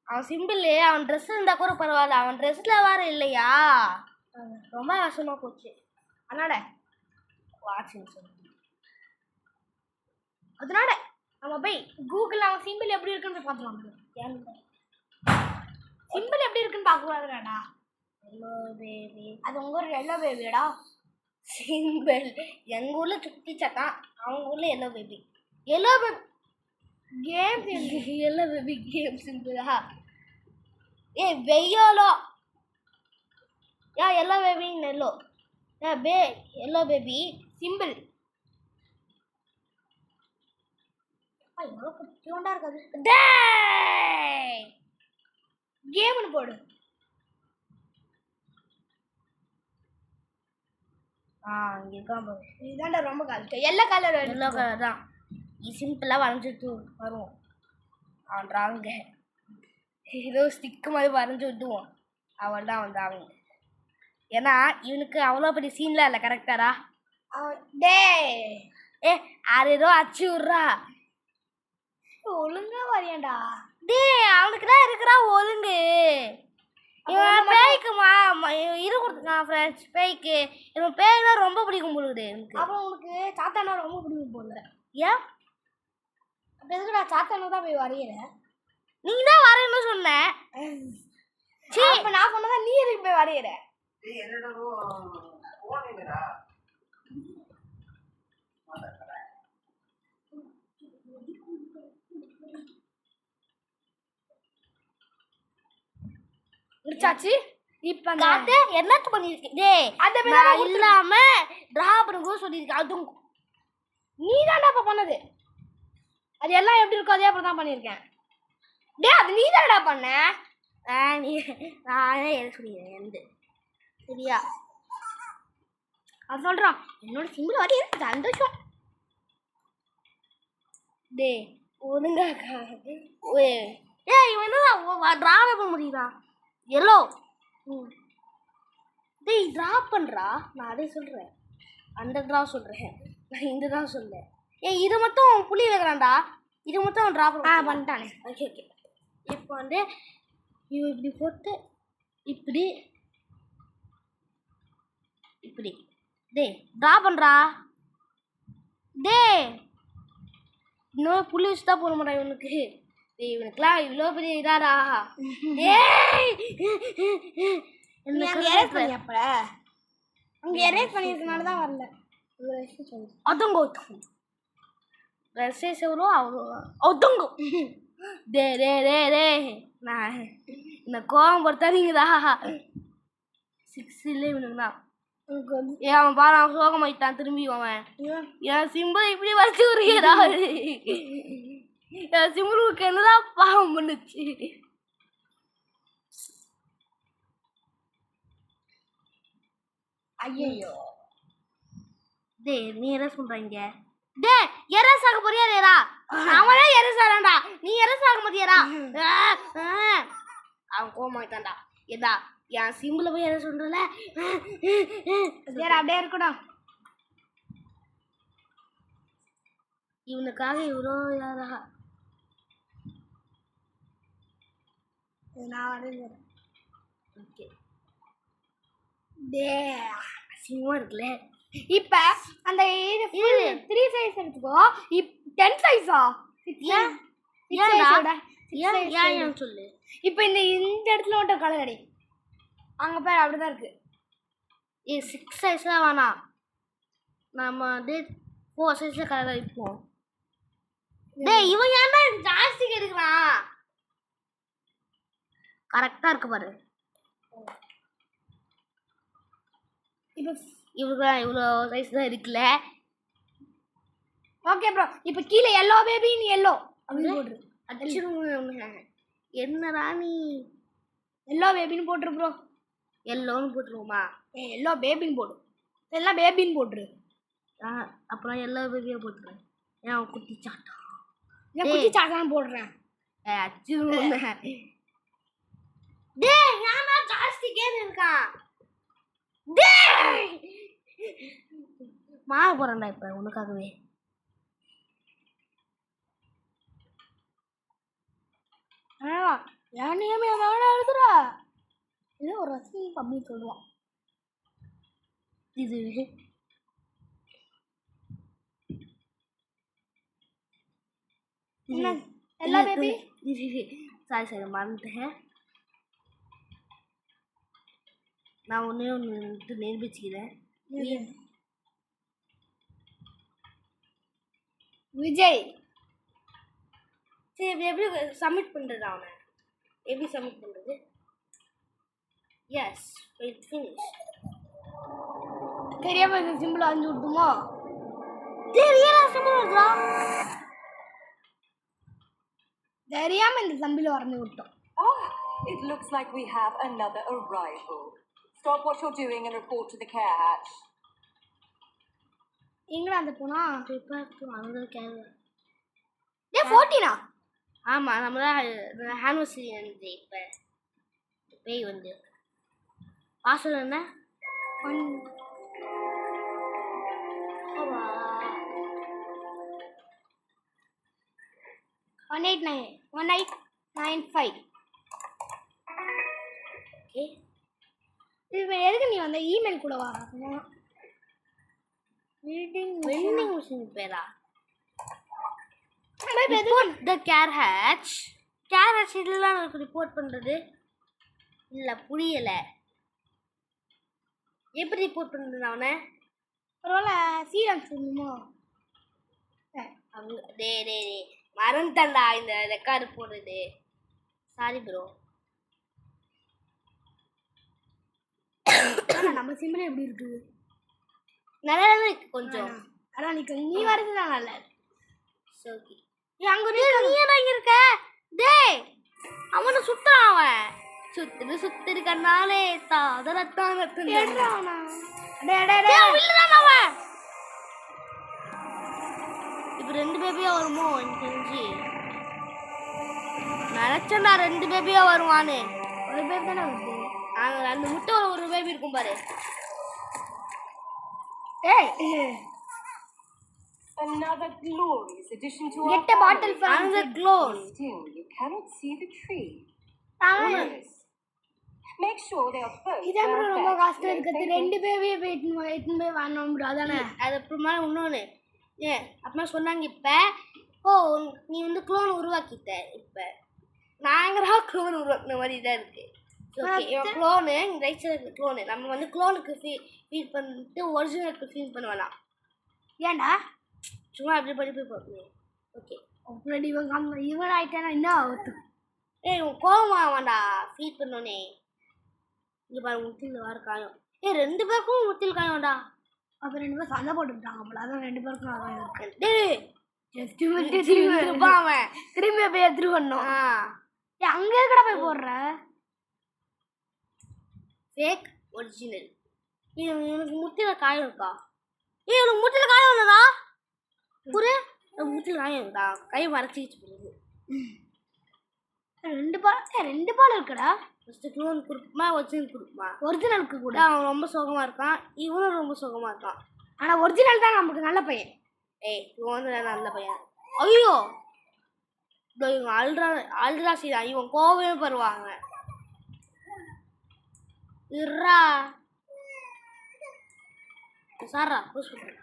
அவன் சிம்பிள் அவன் ட்ரெஸ் இருந்தால் கூட பரவாயில்ல. அவன் ட்ரெஸ்ஸில் வேறு இல்லையா? ரொம்ப கஷ்டமாக போச்சு. அதனால வாட்சிங் சொல்லு. அதனால நம்ம போய் கூகுளில் அவன் சிம்பிள் எப்படி இருக்குன்னு போய் பார்த்துக்கலாம். சிம்பிள் எப்படி இருக்குன்னு பார்க்கக்கூடாதுடா. Yellow baby. அது உங்கள் ஊரில் எல்லோ பேபியடா. சிம்பிள் எங்கள் ஊரில் சுட்டி சத்தான், அவங்க ஊரில் yellow baby. Yellow baby game yellow baby game சிம்பிளா? வெய்யோலோ yellow baby yellow yellow baby simple. எவ்வளோ குட்டியோண்டா இருக்காது. கேம்னு போடு. இங்கே இருக்கான் பாரு. இதுதான்டா ரொம்ப கஷ்டம். எல்லா கலர் எல்லோ கலர் தான். சிம்பிளாக வரைஞ்சிட்டு வருவோம். அவன் டிராவிங்க ஏதோ ஸ்டிக்கு மாதிரி வரைஞ்சி விட்டுவோம். அவள் தான் அவன் டிராவிங். ஏன்னா இவனுக்கு அவ்வளோ பெரிய சீன்லாம் இல்லை. கரெக்டாரா? அது ஏதோ அச்சு விட்றா. ஒழுங்கா வரையண்டா. அவனுக்கு தான் இருக்கிறா ஒழுங்கு. இவன் பேய்க்கு இது கொடுத்துருக்கான் ஃப்ரெண்ட்ஸ். பேய்க்கு இவன் பேய் தான் ரொம்ப பிடிக்கும் போலுது எனக்கு. அப்புறம் உங்களுக்கு சாத்தானா ரொம்ப பிடிக்கும் போல. ஏன் அப்போ எதுக்கு நான் சாத்தானா தான் போய் வரையிறேன்? நீ தான் வரையணும்னு சொன்ன. இப்போ நான் சொன்னதா நீ எதுக்கு போய் வரையிற? முடிச்சாச்சு. இப்ப காத்து என்னத்து பண்ணிருக்கேன். நான் இல்லாம டிரா பண்ணுங்க சொல்லியிருக்கேன். அதுவும் நீ தான்டா இப்ப பண்ணது. அது எல்லாம் எப்படி இருக்கோ அதே அப்புறம் தான் பண்ணியிருக்கேன். அது நீ தான்டா பண்ண. நானே எது சொல்லிடுறேன் எந்த சரியா? அது சொல்றான் என்னோட சிம்பிள் வரைய சந்தோஷம். ஒழுங்கா இவன் என்ன டிராவே பண்ண முடியுதா? எல்லோ ட்ரா பண்ணுறா. நான் அதே சொல்கிறேன். அந்த ட்ரா சொல்கிறேன். நான் இந்த ட்ரா சொல்கிறேன். இது மட்டும் புளி வைக்கிறான்டா. இது மட்டும் அவன் ட்ரா பண்ணிட்டானே. ஓகே இப்போ வந்து இவன் இப்படி போட்டு இப்படி இப்படி டேய் ட்ரா பண்ணுறா டேய் இன்னும் புள்ளி வச்சு தான் போட மாட்டான் இவனுக்கு டேய் இவனுக்குலாம் இவ்வளோ பெரிய இதாடா டேய் அப்ப அங்க எரேஸ் பண்ணிருக்கனால தான் வரல. அதங்க ட்ரெஸ்ஸே எவ்வளோ அவ்வளோ ஒதுங்க டே டே டே டே நான் இந்த கோவம் பொறுத்தாதீங்கடா 6 இல்லை இவனுக்கு தான் ஏன் அவன் பாரு அவன் சோகமாயிட்டான் திரும்பி அவன் என் சிம்பிள் இப்படி வச்சு விடுறா என் சிம்பிளுக்கு என்னதான் பாவம் பண்ணுச்சு ஐயோ டே நீ என்ன சொல்றீங்க டே எரஸ் ஆக போறியா டேரா அவனே எரஸ் ஆறான்டா நீ எரஸ் ஆக மாட்டியாடா அவன் கோவமாயிட்டான்டா ஏதா என் சிம்பிள போய் எரஸ் சொல்றல அப்படியே இருக்கணும். இவனுக்காக இவ்வளோ யாரா நான் வரைஞ்சேன். ஓகே டே அசிங்கமா இருக்குல்ல இப்ப அந்த 3 சைஸ் எடுத்துக்கோ. 10 சைஸா? ஏன் சொல்லு. இப்ப இந்த இடத்துல மட்டும் கலர் அடி. அங்க பேர் அப்படிதான் இருக்கு. 6 சைஸ்லாம் வேணாம், நம்ம வந்து 4 சைஸ்ல கலர் அடிப்போம். டேய் இவன் ஏன்டா ஜாஸ்தி எடுக்கிறான்? கரெக்டா இருக்கு பாரு. இப்ப இவங்க இவ்வளோ சைஸ் தான் இருக்குல்ல. Okay bro. இப்போ கீழே எல்லோ பேபின்னு எல்லோ அப்படின்னு போட்டுரு. அடிச்சிருங்க. என்னடா நீ எல்லோ பேபின்னு போட்டுரு ப்ரோ. எல்லோன்னு போட்டுருவோமா? எல்லோ பேபின்னு போடு. எல்லாம் பேபின்னு போட்டுரு. அப்புறம் எல்லா பேபியாக போட்டுருவேன். ஏன் குட்டி சாட்டம் ஏன் குட்டி சாட்டம் போடுறேன். அடிச்சிருங்க. டேய் ஏன்டா ஜாஸ்தி கேர் இருக்கான்? டேய் மாற போறேன்டா இப்ப உனக்காகவே. ஏன்னையுமே வேணா எழுதுறா. இது ஒரு ரசி அப்படின்னு சொல்லுவான். இது எல்லா பேபி சாரி மறந்துட்டேன். நான் ஒன்று நிரூபிச்சுக்கிறேன். விஜய் சரி எப்படி சப்மிட் பண்ணுறது? அவனை எப்படி சப்மிட் பண்ணுறது? S it's finish. தெரியாம இந்த சிம்பிள் அஞ்சு விட்டுமா? தெரியாம சிம்பிள் வருதா? தெரியாம இந்த சிம்பிள் வரைஞ்சு விட்டோம். Oh, it looks like we have another arrival. Stop what you're doing and report to the care hatch. எங்கடா அந்த போனா? அவங்க கேள்வி. ஏ 14ஆ? ஆமாம், நம்ம தான் ஹானிவர்சரி வந்து இப்போ பேய் வந்து பாஸ்வேர்டு என்ன? 1895. ஓகே, இது எதுக்கு நீ வந்த இமெயில் கூட வா? வெண்டிங் மிஷின் பேரா? த கேர் ஹேட்ச். கேர் ஹேட்ச் இதெல்லாம் எனக்கு ரிப்போர்ட் பண்ணுறது இல்லை, புரியலை. எப்படி ரிப்போர்ட் பண்ணுறது அவனை? பரவாயில்ல, சீரம் சொல்லணுமோ? அவங்க டே மறந்துட்டா இந்த ரெக்கார்டு போடுறது. Sorry bro. நம்ம சிம்பிள் எப்படி இருக்குது? நல்லா இருக்கு கொஞ்சம். அதான் நீ வரது தான் நல்லா இருக்கு. ஓகே, அங்க நீ ஏன் இங்க இருக்க? டேய் அவனை சுத்துறான். அவன் சுத்துது கண்ணாலே தாதரத்தான் அவன். இப்ப 2 பேபியா வருமோ எனக்கு தெரிஞ்சு. நினைச்சா 2 பேபியா வருவானு. ஒரு பேபி தானே வருது. அந்த முட்டை ஒரு பேபி இருக்கும் பாரு. ஏய் Another glorious addition to our Get a bottle family. for அந்த clone Still, you cannot see the tree. அவன் Yes. Make sure they are both இதான் bro well ரொம்ப fed. கஷ்டம் இருக்குது. ரெண்டு பேவே இட்டுன்னு போய் வரணும் bro. அதானே அது அப்புறமா இன்னொன்று அப்புறமா சொன்னாங்க இப்போ ஓ நீ வந்து க்ளோன் உருவாக்கிட்ட இப்போ நாங்களாக க்ளோன் உருவாக்குன மாதிரி தான் இருக்குது ஓகே இவன் க்ளோனு ரைட் சைடு க்ளோனு நம்ம வந்து க்ளோனுக்கு ஃபீல் பண்ணிட்டு ஒரிஜினலுக்கு ஃபீல் பண்ண வேணாம் ஏன்டா சும்மா அப்படி படி போய் பார்க்கணும் ஓகே அப்படி இவன் ஆயிட்டானா என்ன ஆகுது? ஏய் உன் கோவமா வேண்டா ஃபீல் பண்ணோன்னே இங்கே பாரு முத்தில் வேறு காயம் ரெண்டு பேருக்கும் முத்தில் காயம்டா அப்ப ரெண்டு பேரும் சண்டை போட்டுக்கிட்டாங்க போல. அதான் ரெண்டு பேருக்கும் அதான் இருக்கு. டேய் ஜஸ்ட் திரும்பி இருப்பான் அவன் திரும்பி போய் எடுத்துட்டு வரணும். ஆ அங்க இருக்கடா போய் போடுற ஃபேக் ஒரிஜினல் எனக்கு முட்டில காயம் இருக்கா எனக்கு முட்டில காயம் இல்லடா புரிய முட்டில காயம் இருக்கா கை மறைச்சிக்கிச்சு போகுது ரெண்டு பால் இருக்குடா. ஃபஸ்ட்டு க்ளோன் கொடுக்குமா ஒரிஜினல் கொடுக்குமா ஒரிஜினலுக்கு கூட. அவன் ரொம்ப சோகமாக இருக்கான் இவனும் ரொம்ப சோகமாக இருக்கான் ஆனா ஒரிஜினல் தான் நமக்கு நல்ல பையன். ஏய் இவன் வந்து நல்ல பையன் ஐயோ இதோ இவன் அழுறா சீதா இவன் கோவமே பருவாங்க இருறா சாரா புஷ் பண்ணுறேன்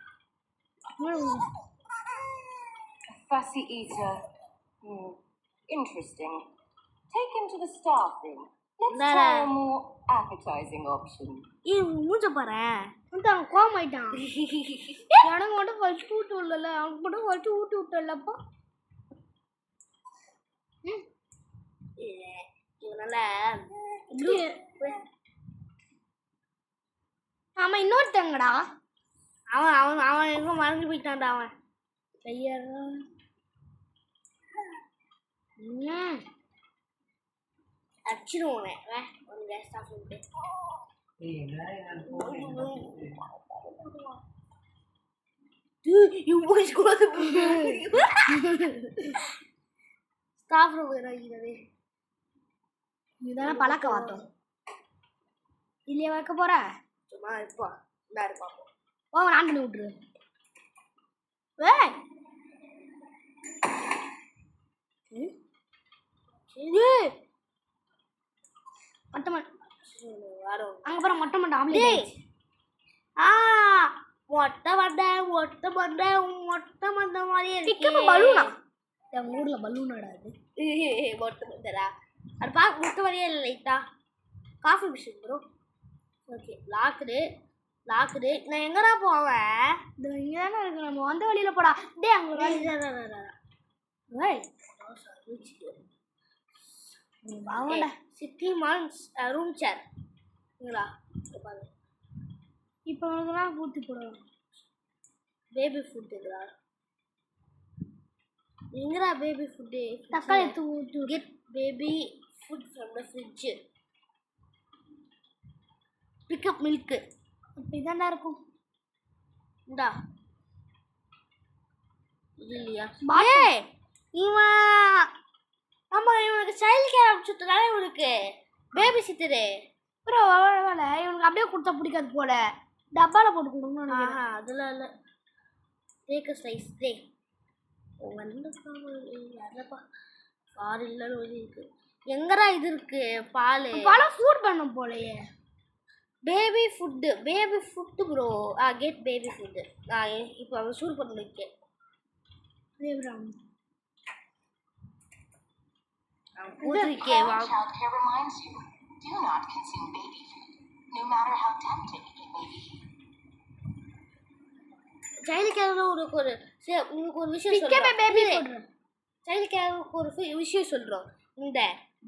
Fussy eater. Interesting. Take him to the staff room. Let's try a more appetizing option. மூஞ்ச பாரு அவன் கோவம் ஆயிட்டான். எனக்கு மட்டும் ஃபர்ஸ்ட் ஊட்டி விடல. அவனுக்கு மட்டும் ஃபர்ஸ்ட் ஊட்டி விட்டலப்பா. இவனால ஆமா இன்னொருத்தங்கடா. அவன் அவன் அவன் எங்க மறந்து போயிட்டான்டா அவன் கையறா. அடிச்சிடுவோனே ஒரு கேஸ் ஆஃப் பண்ணிட்டு ஸ்டாஃப் ரூம் இறங்கிறது இதுதானே பழக்க வாத்தோம். இல்லையே வைக்க போற சும்மா இருப்பான் இந்தா இருப்பான் ஓ நான் பண்ணி விட்டுரு. ஏய் மொட்டை வரும் அங்க போற மொட்டை மண்டை ஆம்லேட். ஆ மொட்டை மண்டை மொட்டை மண்டை மொட்டை மண்டை மாதிரியே பிக்கப் பலூனா? என் ஊர்ல பலூனாடா அது. மொட்டை மண்டரா அது பார்க்க மொட்டை மாதிரியே இல்லை லைட்டா coffee machine bro okay locked நான் எங்கடா போவேன் இந்த இங்க தானே இருக்கு. நம்ம வந்த வழியில போடா. டேய் அங்க ஏய் வாங்கடா. சிட்டி மான்ஸ் ரூம் சேர் இங்களா பாருங்க இப்போ உனக்குலாம் ஊற்றி போடுவோம். பேபி ஃபுட் இதுடா எங்கடா பேபி ஃபுட்டு தக்காளி ஊற்றி get baby food from the fridge pick up milk அப்படி தான்டா இருக்கும். இந்தா இது இல்லையா பாட்டில். ஏய் இவன் ஆமா இவனுக்கு சைல்ட் கேர் அனுப்பிச்சுட்டாலே இவனுக்கு பேபி சிட்டரு அப்புறம் வேலை இவனுக்கு அப்படியே கொடுத்தா பிடிக்காது போல. டப்பால போட்டு கொடுக்கணும். ஆஹா அதெல்லாம் இல்லை டேக் அ ஸ்லைஸ் டே வந்து யாரப்பா பால் இல்லைன்னு ஒன்று இருக்கு எங்கடா இது இருக்கு பால் பழம் சூட் பண்ணும் போலயே. Baby food bro get baby food நான் இப்போ அவன் சூட் பண்ண வைக்கேன் Childcare reminds you, do not consume baby food, no matter how tempting it may be. Child கேரில் உனக்கு ஒரு விஷயம் சொல்கிறோம் பேபி ஃபுட். சைல்டு கேருக்கு ஒரு விஷயம் சொல்கிறோம் இந்த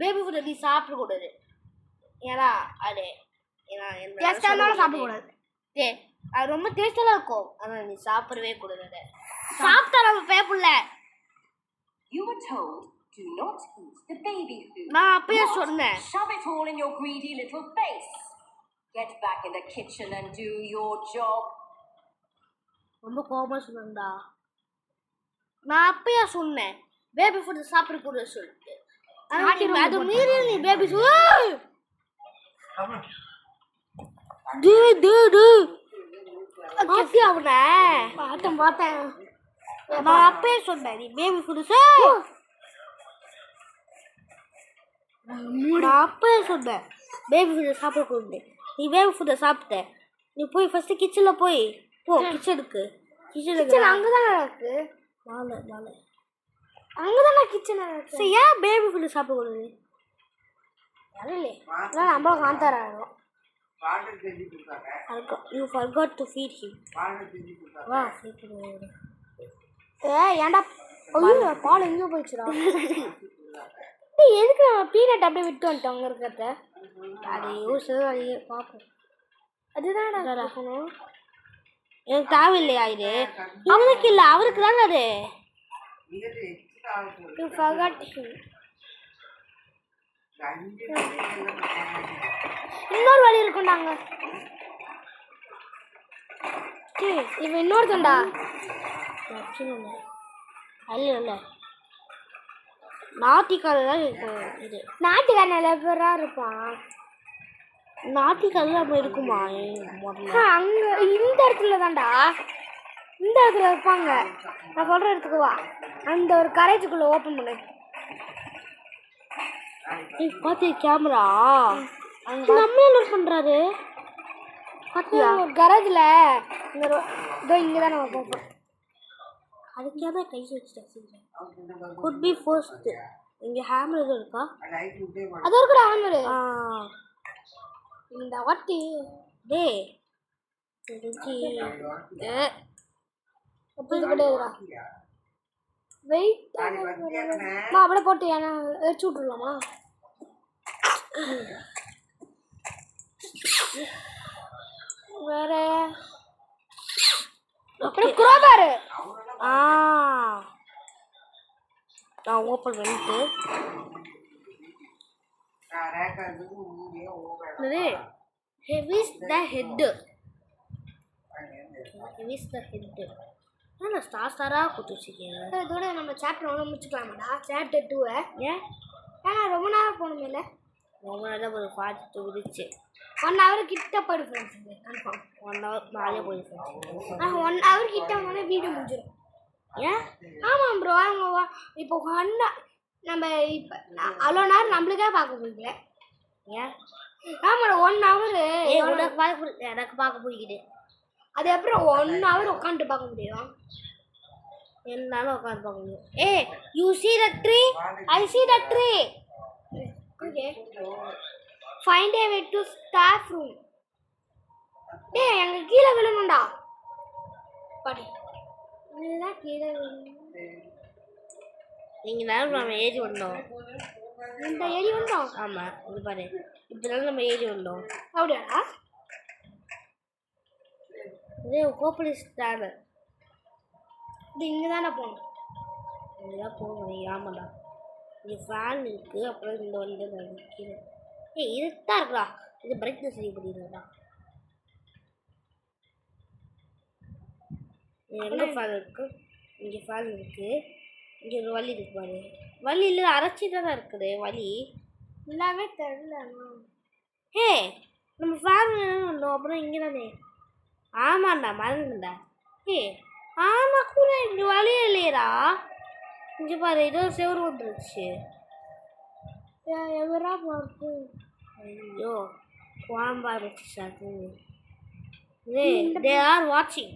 பேபி ஃபுட்டை நீ சாப்பிடக்கூடாது ஏன்னா அது டேஸ்டாக இருந்தாலும் சாப்பிடக்கூடாது. அது ரொம்ப டேஸ்டெல்லாம் இருக்கும் ஆனால் நீ சாப்பிடவே கூடாது சாப்பிட்டா நம்ம பேப்பில்ல You were told, do not eat the baby food. நான் அப்பயே சொன்னேன் Shove it all in your greedy little face. Get back in the kitchen and do your job. ரொம்ப கோபமாக சொன்னேன்டா நான் அப்பயே சொன்னேன் பேபி ஃபுட்டு சாப்பிடக்கூடாது சொல்லிட்டு அது மீறி நீ பேபி அவனை பார்த்தேன் நான் அப்பயே சொன்னேன் நீ பேபி ஃபுட் நான் அப்பயே சொன்னேன் பேபி ஃபுட் சாப்பிடக்கூடாது. நீ பேபி ஃபுட்டை சாப்பிட்ட. நீ போய் ஃபர்ஸ்ட் கிச்சனில் போய் கிச்சனுக்கு அங்கே தானே இருக்கு. வாழை அங்கே தானே கிச்சன் இருக்கு. சரி ஏன் பேபி ஃபுட்டு சாப்பிடக்கூடாது? வரலே அதான் நம்மளும் காந்தாரா ஆகும். You forgot to feed him. வா feed பண்ணுவோம். ஏன்டா ஐயோ பால் எங்கேயோ போயிடுச்சுடா. டேய் எதுக்கு நம்ம பீனட் அப்படியே விட்டு வந்துட்டோம் அங்கே இருக்கிறத? அது யூஸ் அது பார்ப்போம். அதுதான் இருக்கணும். எனக்கு தேவையில்லையா இது? அவனுக்கு இல்லை அவருக்கு தானே அது. You forgot him. இன்னொரு வழி இருக்குண்டாங்க. இவன் இன்னொருத்தண்டா. இல்லை நாட்டிக்காரர் தான் இது. நாட்டுக்கார நல்ல பேரா இருப்பான். நாட்டிக்காரர் நம்ம இருக்குமா முதல்ல? அங்கே இந்த இடத்துல தான்டா. இந்த இடத்துல இருப்பாங்க. நான் சொல்கிற இடத்துக்கு வா. அந்த ஒரு கரேஜுக்குள்ளே ஓப்பன் பண்ணு. பார்த்து கேமரா நம்ம என்ன பண்ணுறாரு பார்த்தியா? ஒரு கரேஜில் இந்த இதோ இங்கே தான் நம்ம போகிறோம். அதுக்கே தான் கை வச்சுட்டேன். Could be first. இங்கே ஹேமர் எதுவும் இருக்கா? அது ஒரு கூட ஹேமரு. இந்த வாட்டி டே இது கிடையாதுடா. வெயிட் அப்படியே போட்டு ஏன்னா எரிச்சு விட்ருலாமா? வேற அப்புறம் குரோபாரு. நான் ஓப்பன் பண்ணிட்டு ஹெவிஸ் த ஹெட்டு. ஹெவிஸ் த ஹெட்டு. நான் ஸ்டாராக கொடுத்து வச்சுருக்கேன். இதோட நம்ம சாப்டர் 1 முடிச்சுக்கலாமாடா? சாப்டர் 2 ஏன்? ஏன்னா ரொம்ப நேரம் போகணுமே இல்லை? ரொம்ப நேரம் ஒரு பார்த்துட்டு விடுச்சு. 1 hour கிட்ட போய்டு ஃப்ரெண்ட்ஸ். கன்ஃபார்ம் 1 hour மேலே போயிடுச்சு. 1 hour கிட்ட வந்து வீடியோ முடிஞ்சிடும். ஏன்? ஆமாம் ப்ரோ. அவங்க இப்போ நம்ம இப்போ அவ்வளோ நேரம் நம்மளுக்கே பார்க்க முடியல. ஏன்? ஆமாடா 1 hour எனக்கு பார்க்க பிடிக்குது. அது அப்புறம் 1 hour உட்காந்துட்டு பார்க்க முடியும். என்னாலும் உட்காந்து பார்க்க முடியும். You see the tree? I see the tree. Okay. Find a way to staff room. டேய் எங்க கீழே விழணும்டா. படி. இதுதான் கீழே விழணும். நீங்கள் நேரம் நம்ம ஏறி வந்தோம். இந்த ஏறி வந்தோம். ஆமாம் இது பாரு இப்படினாலும் நம்ம ஏறி வந்தோம். அப்படியாடா? இதே கோப்படி ஸ்டாண்டு. இது இங்கே தானே போகணும். இங்கே தான் போகணும். ஆமாடா இங்கே ஃபேன் இருக்குது. அப்புறம் இந்த வந்து நான் கீழே இதுதான் இருக்குடா. இது பிரைட்னஸ் சரி பண்ணிடுறா. எங்கே ஃபேன் இருக்குது? இங்கே ஃபேன் இருக்குது. இங்கே ஒரு வலி இருக்கு பாரு. வலி இல்லை அரைச்சி தான் இருக்குது வலி. எல்லாமே தெரியல. நம்ம ஃபேன் வந்தோம். அப்புறம் இங்கே தானே. ஆமாண்டா மறந்துடா. ஆனால் கூட இங்கே வலியே இல்லையடா. இங்கே பாரு ஏதோ செவரு வந்துருச்சு. எவரா பார்த்து ஐயோ குழம்பா இருந்துச்சு. தே ஆர் வாட்சிங்.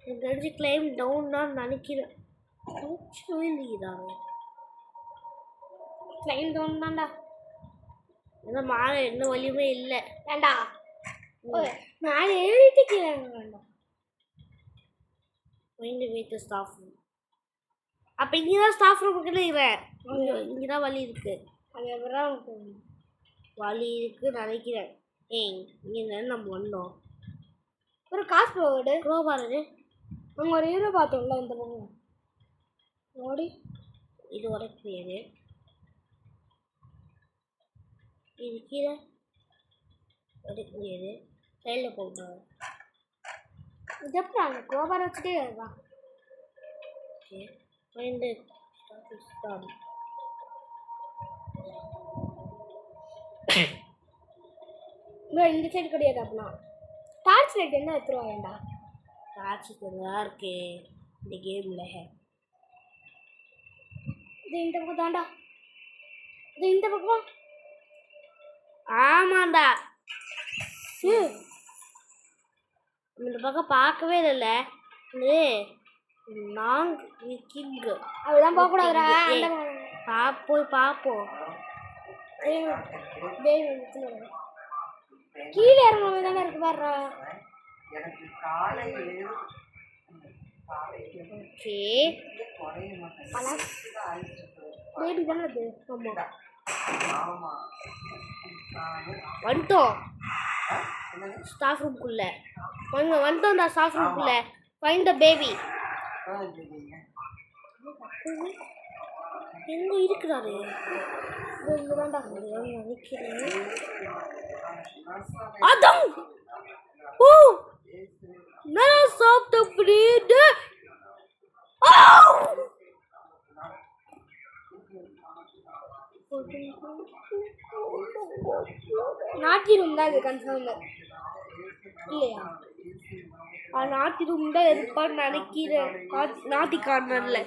எனக்கு தெரிஞ்சு கிளைம் டவுன் தான் நினைக்கிறேன். இல்லைதாங்க கிளைம் டவுன் தான்டா. ஏன்னா மேலே எந்த வலியுமே இல்லை. வேண்டா மேலே ஏறிட்டு கீழே வேண்டாம். வீட்டு ஸ்டாஃப் ரூம். அப்போ இங்கே தான் ஸ்டாஃப் ரூமுக்கு இருக்கிறேன். இங்கே தான் வலி இருக்குது. அது எவரா வலி இருக்குன்னு நினைக்கிறேன். இங்கே நம்ம வந்தோம். ஒரு காசு போடு க்ரோபாரு. அங்கே ஒரு ஹீரோ பார்த்தோம்ல இந்த பக்கம் ஓடி. இது உடக்க முடியாது. இது கீழே உடைக்க முடியாது. சைடில் போட்டோம். இது எப்படி அந்த கோபாரை வச்சுட்டே இருக்கான். ஓகே மைண்டு இந்த சைடு கிடையாது. அப்படின்னா டார்ச் லைட் என்ன எடுத்துருவா வேண்டாம். டார்ச் நல்லா இருக்கே. இந்த கேம்ல. இது இந்த பக்கம் தாண்டா. இது இந்த பக்கம். ஆமாண்டா. இந்த பக்கம் பார்க்கவே இல்லைல்ல. இது நாங் கிங். அதெல்லாம் போக கூடாதுடா. போய் பார்ப்போம். கீழே இறங்கணும் தானே இருக்கு பாடுறா. ஓகே பேபி தானே அது. ஆமா வந்துட்டோம் ஸ்டாஃப் ரூம்குள்ள. வந்துட்டோம்டா ஸ்டாஃப் ரூம்குள்ள. Find the baby. எங்க இருக்கிறாரு? இங்க தான்டா. அதான் ஓ நான் சாப்பிட்ட பிரெட். நாட்டி ரூம் தான் இது கன்ஃபார்ம் இல்லையா? நாட்டி ரூம் தான் இருப்பான்னு நினைக்கிறேன். நாட்டி கார்னர்ல.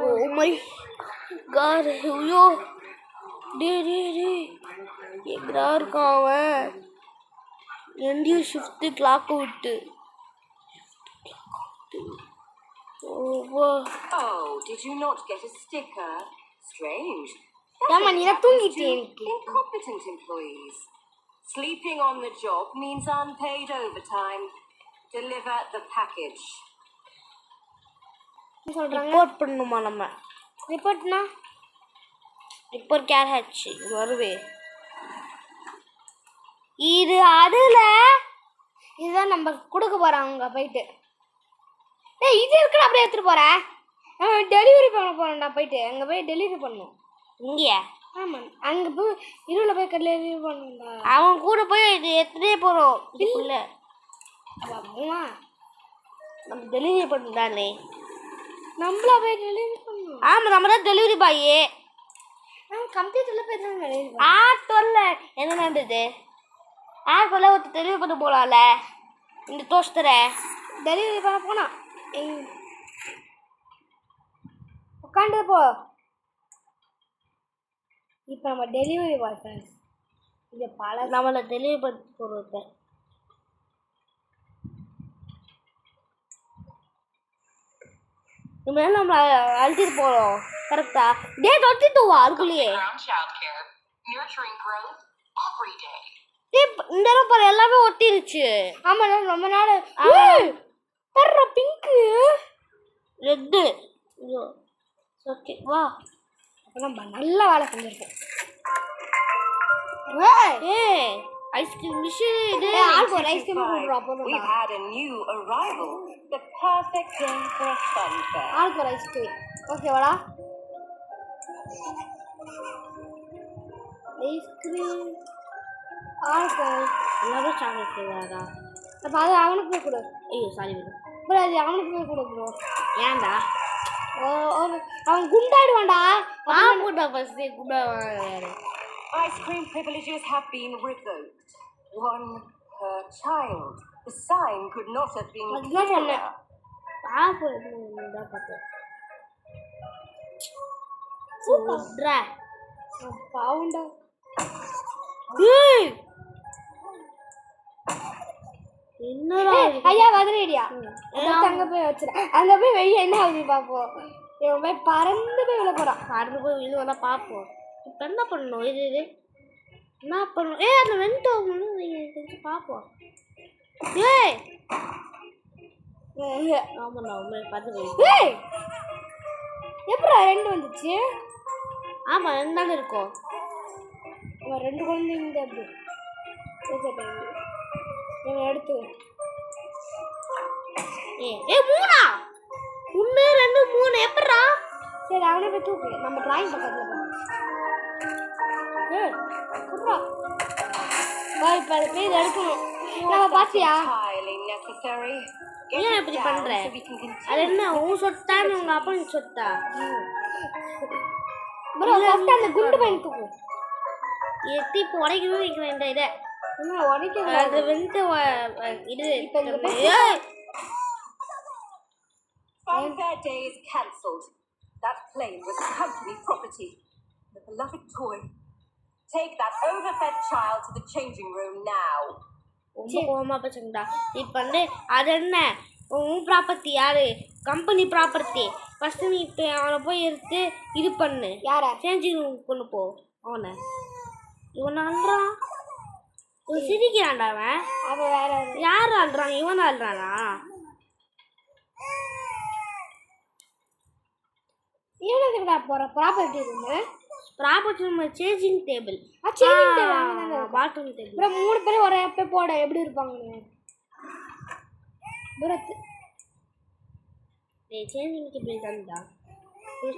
Oh my god. ஐயோ டே எங்கடா இருக்கான் அவன்? எந்தியோ shift clock out. Oh, did you not get a sticker? Strange. ஏமா நீ தான் தூங்கிட்டே எனக்கு. Incompetent employees. Sleeping on the job means unpaid overtime. Deliver the package. என்ன சொல்றாங்க? ரிப்போர்ட் பண்ணணுமா நம்ம? ரிப்போர்ட்னா ரிப்போர்ட் கேர்ஹட்ச் வருவே. இது அதுல இதுதான் நம்ம கொடுக்க போறாங்க போயிட்டு. ஏய் இது இருக்குடா அப்படியே எடுத்துட்டு போறேன். டெலிவரி பண்ண போறேன்டா போயிட்டு. அங்க போய் டெலிவரி பண்ணணும். இங்கயா? ஆமா அங்க போய் இருள போய் டெலிவரி பண்ணணும்டா. அவன் கூட போய் இது எடுத்துட்டே போறோம். இதுக்குள்ள அம்மா நம்ம டெலிவரி பண்ணதானே. நம்மளா போய் டெலிவரி பண்ணணும். ஆமா நம்ம தான் டெலிவரி பாய். கம்ப்யூட்டர்ல போய் தான் டெலிவரி ஆட்டோல்ல என்ன நடந்தது? ஆட்டோல ஒரு டெலிவரி பண்ண போலாம்ல. இந்த டோஸ்டரை டெலிவரி பண்ண போனா உட்காந்து போ. இப்போ நம்ம டெலிவரி பாய் ஃப்ரெண்ட்ஸ். இது பல நம்மளை டெலிவரி பண்ணி போகிறோம். இப்போ நம்ம அழுத்திட்டு போகிறோம். கரெக்டா? டே 22 அதுக்குள்ளேயே இந்த பாரு எல்லாமே ஒட்டிருச்சு. ஆமா ரொம்ப நாள் பர்ற பிங்க்கு ரெட்டு. ஓகே வா. நம்ம நல்ல வேலை செஞ்சிருக்கோம். ஏய் ஐஸ்கிரீம் மிஷின் இது. ஆளுக்கு ஒரு ஐஸ்கிரீம் கொடுக்குறோம். அப்போ We've had a new arrival. The perfect day for a fun fair. ஆளுக்கு ஒரு ஐஸ்கிரீம். ஓகேவாடா? ஐஸ்கிரீம் ஆளுக்கு எல்லாமே சாக்லேட் ஃப்ளேவரா? அப்போ அது அவனுக்கு போய் கொடு. ஐயோ சாரி ப்ரோ அது அவனுக்கு போய் கொடு ப்ரோ. ஏன்டா? அவன் குண்டாயிடுவான்டா. குண்டா ஃபர்ஸ்ட் குண்டா வேற. Ice cream privileges have been revoked. One per child. The sign could not have been clearer. சூப்பரா பாவுண்டா. என்னடா ஐயா வதறிடியா? அங்க போய் வச்சிரு. அங்க போய் வெய்ய என்ன ஆகுது பாப்போம். இவன் போய் பறந்து போய் விழ போறான். பறந்து போய் விழுவா பார்ப்போம். இப்போ என்ன பண்ணணும்? இது என்ன பண்ணணும்? அந்த வெண்ட் ஆகணும். நீங்கள் பார்ப்போம். ஆமாண்ணா உண்மை பார்த்து எப்படா ரெண்டு வந்துச்சு? ஆமாம் ரெண்டு தானே இருக்கும். ரெண்டு குழந்தைங்க அப்படி எடுத்து மூணா? ஒன்று ரெண்டு மூணு எப்படா? சரி அவனே போய் தூக்கு. நம்ம டிராயிங் பக்கத்தில் இப்போ அது போய் எடுக்கணும். நம்ம பாத்தியா? ஏன் இப்படி பண்ற? அது என்ன உன் சொத்தான்னு உங்க அப்பா சொத்தா? ப்ரோ ஃபர்ஸ்ட் அந்த குண்டு பையன் தூக்கு. எத்தி இப்போ உடைக்கணும் வைக்கிறேன் இந்த இதை. என்ன உடைக்க? அது வந்து இது Funfair Day is cancelled. That plane was company property. The beloved toy. Take that overfed child to the changing room now. ரொம்ப கோவமா பேசுங்கடா. இப்போ வந்து அது என்ன உன் ப்ராப்பர்ட்டி யாரு கம்பெனி ப்ராப்பர்ட்டி ஃபர்ஸ்ட் நீ இப்போ அவனை போய் எடுத்து இது பண்ணு யார சேஞ்சிங் ரூம் கொண்டு போ அவனை இவன் அல்றான் இவன் சிரிக்கிறான்டா அவன் அவ வேற யார் அல்றான் இவன் அல்றானா இவனுக்குடா போற property room property room changing table changing table bathroom table அப்புறம் 3 பேரும் ஒரே அப்ப போட எப்படி இருப்பாங்க புரத் டேய் சேஞ்சிங் டேபிள் தான்டா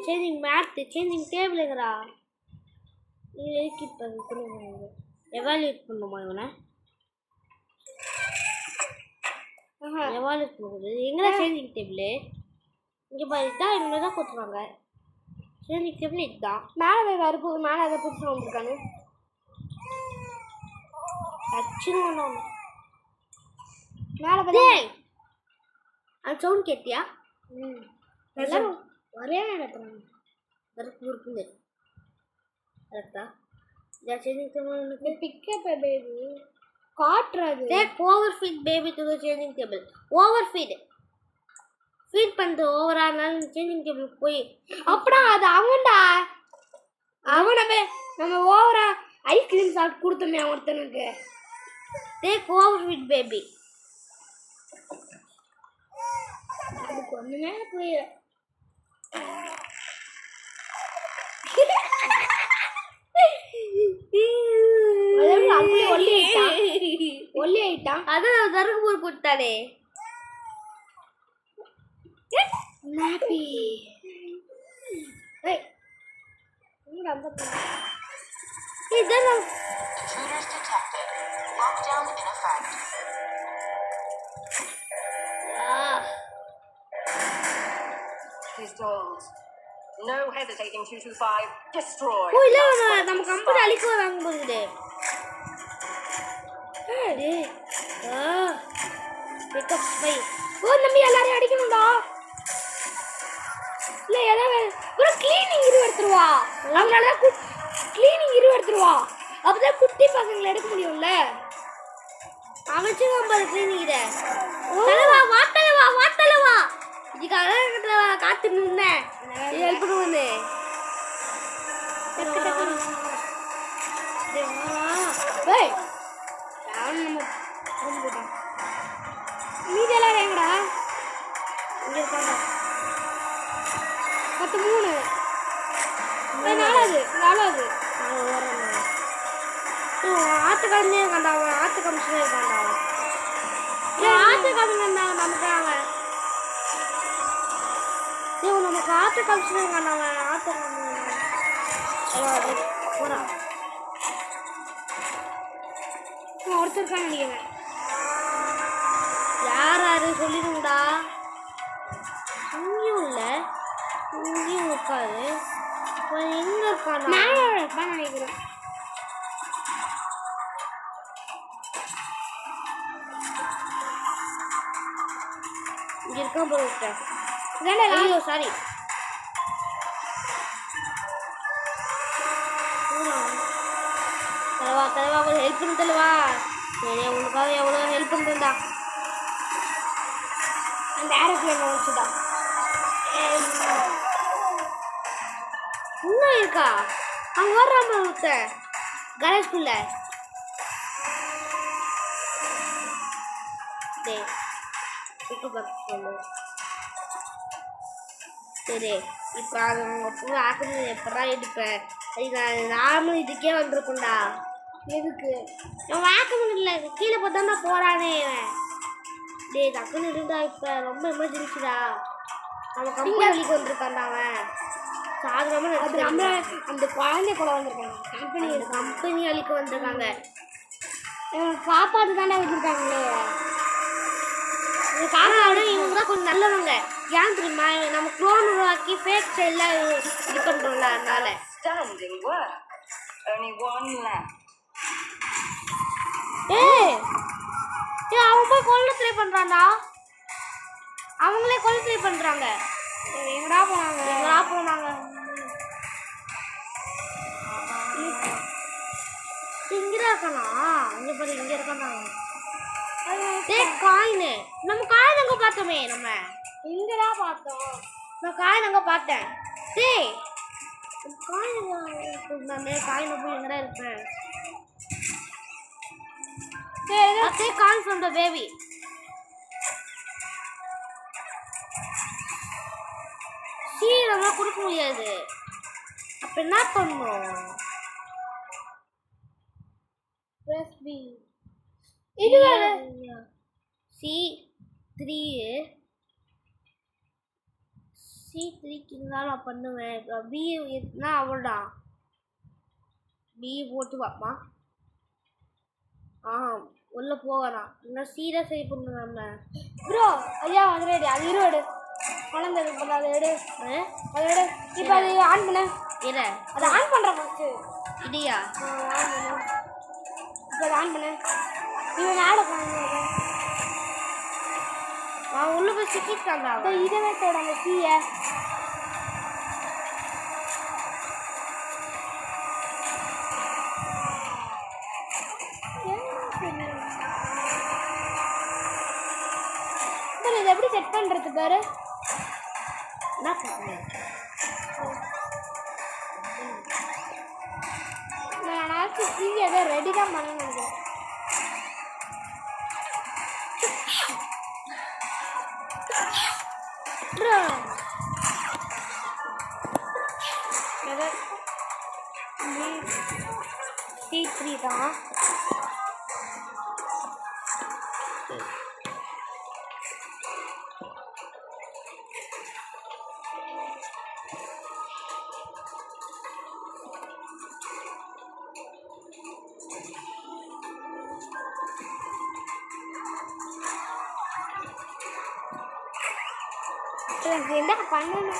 சேஞ்சிங் மேட் சேஞ்சிங் டேபிள்ங்கடா நீ எதுக்கு இப்போ பண்ணுங்க எவாலுவேட் பண்ணுமா இவனை எவாலுவேட் பண்ணுறது எங்கடா சேஞ்சிங் டேபிள் இங்கே பாரு தான் இவங்க தான் கொடுத்துருவாங்க சேஞ்சிங் டேபிள் இதுதான் மேலே வருப்பு மேலே அதை புதுசு வந்துருக்கானு டச்சுன்னு மேலே டேய் அது சவுண்ட் கேட்டியா எல்லாரும் ஒரே இடத்துல வறுப்பு இருக்குங்க கரெக்டா இதை சேஞ்சிங் டேபிள் பிக்கப் பேபி காட்டுறது take overfeed baby to the changing table overfeed feed பண்ணிட்டு ஓவரானாலும் சேஞ்சிங் டேபிள் போய் அப்படா அது அவன்டா அவனை நம்ம ஓவரா ஐஸ்கிரீம் சாப்பிட்டு கொடுத்தோமே ஒருத்தனுக்கு டேக் ஓவர்ஃபீட் பேபி அதுக்கு ஒண்ணுமே புரியல ஒல்லி ஆயிட்டான் அதான் தருகுபூர் போட்டானே நாப்பி இதான் Intruders detected. Lockdown in effect. These dolls. No hesitating, 225. Destroy. ஓ இல்ல நம்ம கம்பெனி அழிக்க வராங்க போகுது பிக்கப் பை ஓ நம்பி எல்லாரையும் அடிக்கணும்டா இல்ல ஏதாவது ஒரு கிளீனிங் எடுத்துருவா அவங்களால கிளீனிங் எடுத்துருவா அப்பதான் குட்டி பசங்களை எடுக்க முடியும்ல அமைச்சு பாரு கிளீனிங் தலைவா வாத்தலவா இதுக்காக காத்து நின்னேன் ஹெல்ப் பண்ணுவேன்னு ஏய் நான் நம்ம வந்துட்டோம் மீதி எல்லாரும் எங்கடா இங்க இருக்காங்க 13 நாலாவது ஆத்து கம்மியே இருக்காண்டா ஆத்து கமிஷனே இருக்காண்டா ஆத்து கம்மியா நமக்கு அவன் நமக்கு ஆத்து கமிஷனே இருக்காண்டா அவன் ஆத்து போறான் ஒருத்தர் இருக்கான்னு நினைக்கிறேன் யாரு சொல்லிடுங்கடா இங்கேயும் இல்லை இங்கேயும் இருக்காது எங்க இருக்காண்டா மேலே இருப்பான்னு நினைக்கிறேன் இங்க இருக்கான் போய் விட்டேன் ஐயோ சாரி தலைவா கொஞ்சம் ஹெல்ப் பண்ணு தலைவா சரி உனக்காக எவ்வளோ ஹெல்ப் பண்ணுறா அந்த ஏரோப்ளேன் வச்சுதான் இன்னும் இருக்கா அங்கே வர்றாம ஒருத்த கணேஷ்குள்ள சரி இப்போ அது உங்க பூ ஆக்குறது எப்படா எடுப்பேன் நார்மல் இதுக்கே வந்திருக்கும்டா எதுக்கு அவன் வாக்க முடியல கீழே பார்த்தாண்டா போறானே இவன் டேய் டக்குன்னு இருந்தா இப்போ ரொம்ப எமர்ஜென்சிடா அவன் கம்பெனி வழிக்கு வந்திருக்கான்டா அவன் சாதாரணமா அது நம்ம அந்த குழந்தை கூட வந்திருக்காங்க கம்பெனி வழிக்கு வந்திருக்காங்க காப்பாற்று தானே வச்சிருக்காங்களே காரணம் இவங்க தான் கொஞ்சம் நல்லவங்க ஏன் தெரியுமா நம்ம க்ளோன் உருவாக்கி ஃபேக் ஸ்டைலில் இது பண்ணுறோம்ல அதனால Standing work. Only one left. ஏய் அவன் போய் கொல்ல ட்ரை பண்ணுறான்டா அவங்களே கொலை ட்ரை பண்றாங்க. எங்கடா போனாங்க? எங்கடா போனாங்க? இங்கதான் இருக்கலாம். இங்க பாரு, இங்க இருக்காங்க. காயின், நம்ம காயின் அங்க பார்த்தோமே. நம்ம எங்கடா பார்த்தோம்? நான் காயின் அங்க பார்த்தேன். டேய் காயின் காயின் போய் எங்கடா இருப்பேன்? அதே காயின் ஃப்ரம் த பேபி. சீக்கிரமா கொடுக்க முடியாது. அப்ப என்ன பண்ணும்? Press B. இது வேற C3 C3க்கு நான் பண்ணுவேன். B இருந்தா அவ்வளோதான். B போட்டு பாப்பா. உள்ள போகலாம். இன்னும் சீரா சரி பண்ணணும் நம்ம. ப்ரோ ஐயா வந்துடு. அது இருடு குழந்தை பண்ண அதை எடு. அதை எடு. இப்போ அது ஆன் பண்ண. இரு, அதை ஆன் பண்ணுற ஃபஸ்ட்டு. இடியா ஆன் பண்ணு. இப்போ அதை ஆன் பண்ணு. இவன் மேலே பண்ணு. அவன் உள்ள போய் சிக்கிட்டாங்க. இதவே தோட அந்த தீயை இதை எப்படி செட் பண்ணுறது பாரு. என்ன பண்ணுறேன்? நான் தீயை ஏதோ ரெடி தான் பண்ண நினைக்கிறேன். C3 தான். என்ன பண்ணணும்?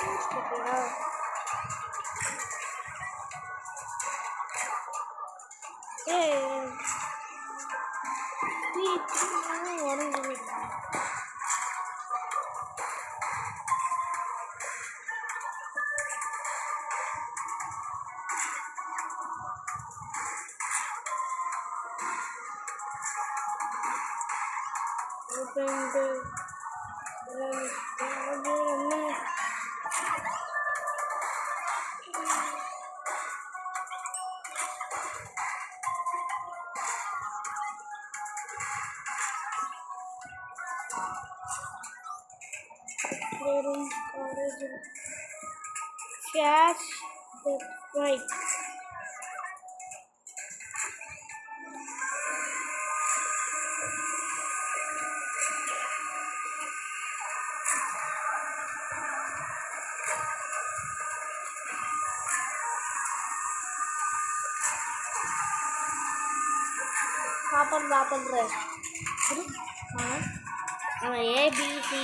Catch the right. சாப்பிட்றேன். அவன் ஏபிசி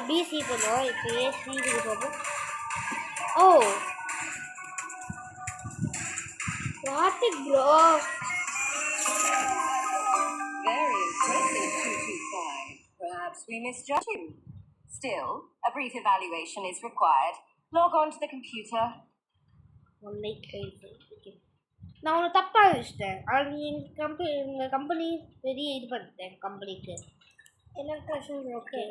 பிசி பண்ணுவோம். இப்போ ஏசிக்கு போகும். ஓ What it bro? Very impressive, 225. Perhaps we misjudged you. Still, a brief evaluation is required. Log on to the computer. நான் உன்னை தப்பாக வச்சுட்டேன். ஆனால் நீ எங்கள் கம்பெனி பெரிய இது பண்ணிட்டேன். கம்பெனிக்கு எலக்ட்ரிஷியன். ஓகே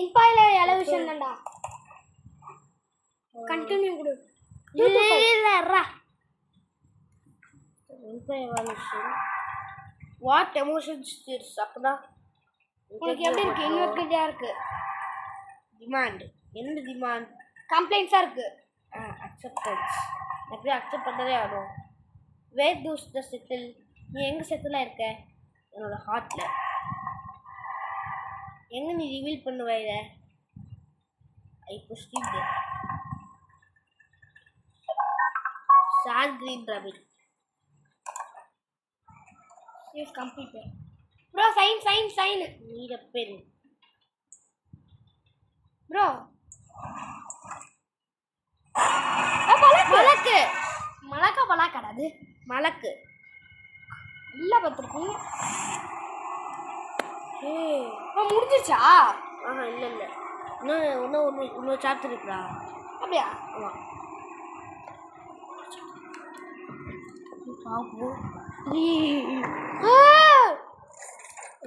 இன்பாயில் எலக்ட்ரிஷியன் தான்டா. கண்டினியூ கொடு. இல்லைரா எவாலுவேஷன் வாட் எமோஷன்ஸ் ஸ்டிர்ஸ். அப்போனா உனக்கு எப்படி இருக்கு? இன்னொரு கிட்டே இருக்கு. டிமாண்ட். என்ன டிமாண்ட்? கம்ப்ளைண்ட்ஸாக இருக்கு. அக்செப்டன்ஸ். எப்படி அக்செப்ட் பண்ணுறதே ஆகும். வேர் தூஸ் த செட்டில். நீ எங்கே செட்டிலாக இருக்க? என்னோட ஹார்ட்டில். எங்கே நீ ரிவீல் பண்ணுவ இதை? I pushing sir green rabbit. Is completed bro. Sign நீட பென் ப்ரோ. மலக்கு மலக்கு இல்லை பார்த்துருக்கீங்க. முடிஞ்சிருச்சா? இல்லை இல்லை இன்னொரு சாப்டர் இருக்குடா. அப்படியா? ஆமாம். பார்ப்போம்.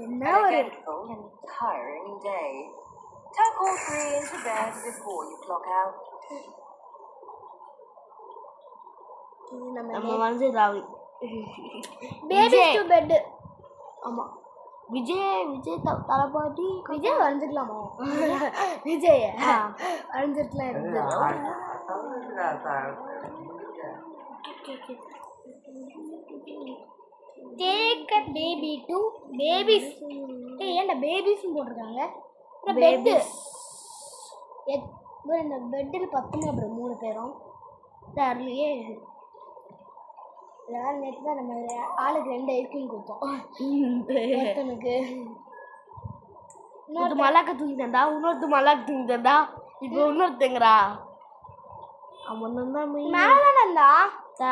என்ன An ஒரு eventful and tiring day. Tuck all three into bed before you clock out. நம்ம வந்து ராகுல் பேபி டு பெட். ஆமாம் விஜய் தளபாட்டி விஜய் வரைஞ்சிக்கலாமா? விஜய் வரைஞ்சிட்டுலாம் இருக்கு. Take a baby to babies. ஏன்டா பேபிஸ்னு போட்டிருக்காங்க? இந்த பெட்டு இந்த பெட்டில் பத்துமா அப்புறம் 3 பேரும் தரலையே. இதெல்லாம் நேற்று தான் நம்ம ஆளுக்கு 2 ஐஸ்கிரீம் கொடுத்தோம். ஒருத்தனுக்கு இன்னொரு மல்லாக்க தூங்கிட்டா, இன்னொருத்த மல்லாக்க தூங்கிட்டா, இப்போ இன்னொருத்தங்கிறா. அவன் தான் மேலே இருந்தா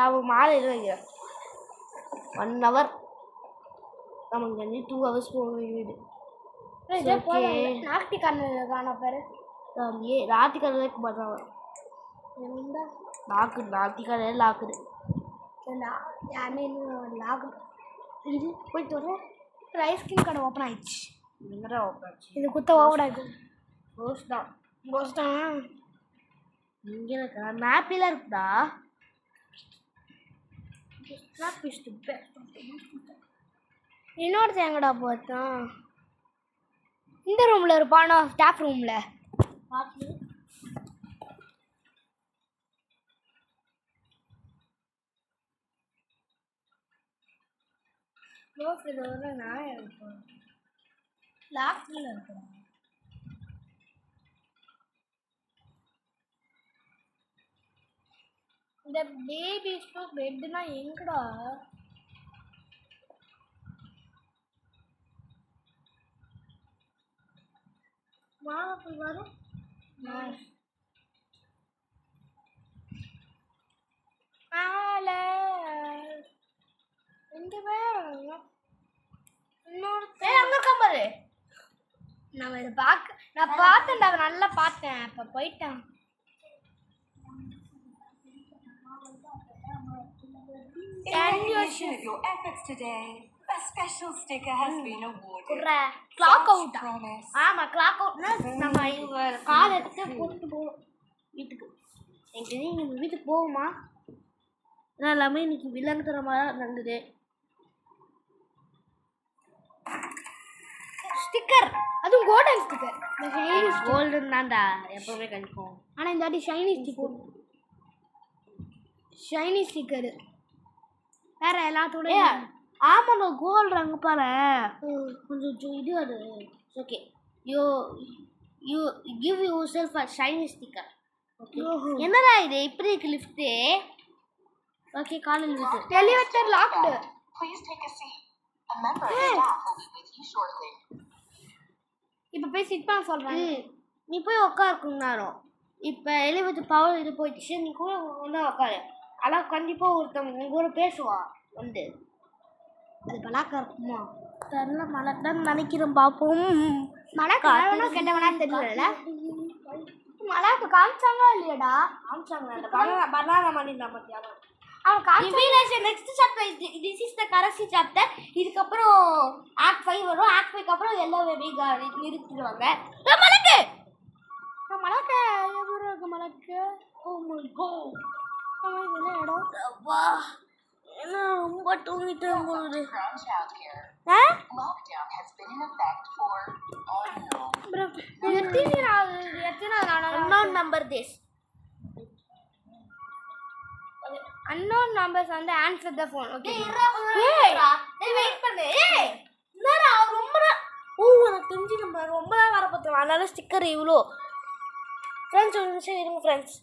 அவன் மாலை வைக்க 1 hour நமக்கு வந்து 2 hours போக வீடு. நாட்டிக்கான பேரு ராத்திக்காரே பார்த்தான் நாத்திக்காரே லாக்குது. இது போயிட்டு வர ஒரு ஐஸ்கிரீம் கடை ஓப்பன் ஆயிடுச்சு. எங்கடா ஓப்பனாச்சு? இது குத்த ஓடாது. ரோஸ் தான் இங்கே இருக்கா. மேப்பிலாம் இருக்குதா? இன்னொருத்தன் எங்கடா போத்தான்? இந்த ரூம்ல இருப்பானோ, ஸ்டாஃப் ரூம்ல. நான் இருப்பேன் லாஸ்ட்ல இருக்கேன். இந்த பேபிஸ் பெட்னா எங்கடா? வாங்க போய் வரும். மேலே 2 பேர் இன்னொருத்தர் அங்கே இருக்கா பாரு. நான் இதை நான் பார்த்தேன்டா, அதை நல்லா பார்த்தேன். இப்போ போயிட்டேன். Appreciate your efforts today. A special sticker has been awarded. Clock out. Promise. ஆமாம் கிளாக் அவுட்னா நம்ம இவங்க கால் எடுத்து போட்டு போவோம் வீட்டுக்கு. எனக்கு தெரியும் நம்ம வீட்டுக்கு போவோமா? ஏன்னா எல்லாமே இன்னைக்கு விலங்கு தர மாதிரி நடந்தது. ஸ்டிக்கர், அதுவும் கோல்டன் ஸ்டிக்கர். கோல்டன் தான்டா எப்பவுமே கிடைக்கும். ஆனால் இந்த வாட்டி ஷைனி ஸ்டிக்கர். ஷைனி ஸ்டிக்கர் வேற எல்லாத்தோட. ஆமாம் கோல்டு அங்கே பாரு கொஞ்சம் இது அது. Okay you you give yourself a shiny sticker. Okay என்னடா இது இப்படி இருக்கு லிஃப்ட்டு? ஓகே காலையில் இருக்கு. Elevator locked. Please take a seat. A member of staff will be with you shortly. இப்போ போய் சிட் பண்ண சொல்கிறேன். நீ போய் உட்காருக்கும் நேரம். இப்போ எலிவேட்டர் பவர் இது போயிடுச்சு. நீ கூட ஒன்றா உட்காரு. ஆனால் கண்டிப்பாக ஒருத்தவங்க உங்க கூட பேசுவா வந்து. அது பலாக்கா இருக்குமா? தெரில மழைதான் நினைக்கிறேன். பார்ப்போம். மலாக்கா கெட்டவனா தெரியல. மலாக்கா காமிச்சாங்களா இல்லையாடா? காமிச்சாங்க. பனானா மணி தான் மத்தியானம். அவன் காமிச்சாங்க. Next chapter this is the கடைசி சாப்டர். இதுக்கப்புறம் ஆக்ட் 5 வரும். ஆக்ட் 5க்கு அப்புறம் எல்லா பேபி நிறுத்திடுவாங்க. மலக்கு மலாக்கா எவ்வளோ இருக்கு மலாக்கு? ஓ மை காட். என்ன இடம்? வா என்ன ரொம்ப தூங்கிட்டேன் போகுது. Ground child care. Lockdown has been in effect for unknown number this. unknown numbers வந்து answer the phone. Okay. Wait பண்ணு. என்னடா ரொம்ப எனக்கு தெரிஞ்சு நம்ம ரொம்ப நாள் வர பார்த்தோம். அதனால ஸ்டிக்கர் இவ்வளோ. ஃப்ரெண்ட்ஸ் ஒரு நிமிஷம் இருங்க ஃப்ரெண்ட்ஸ்.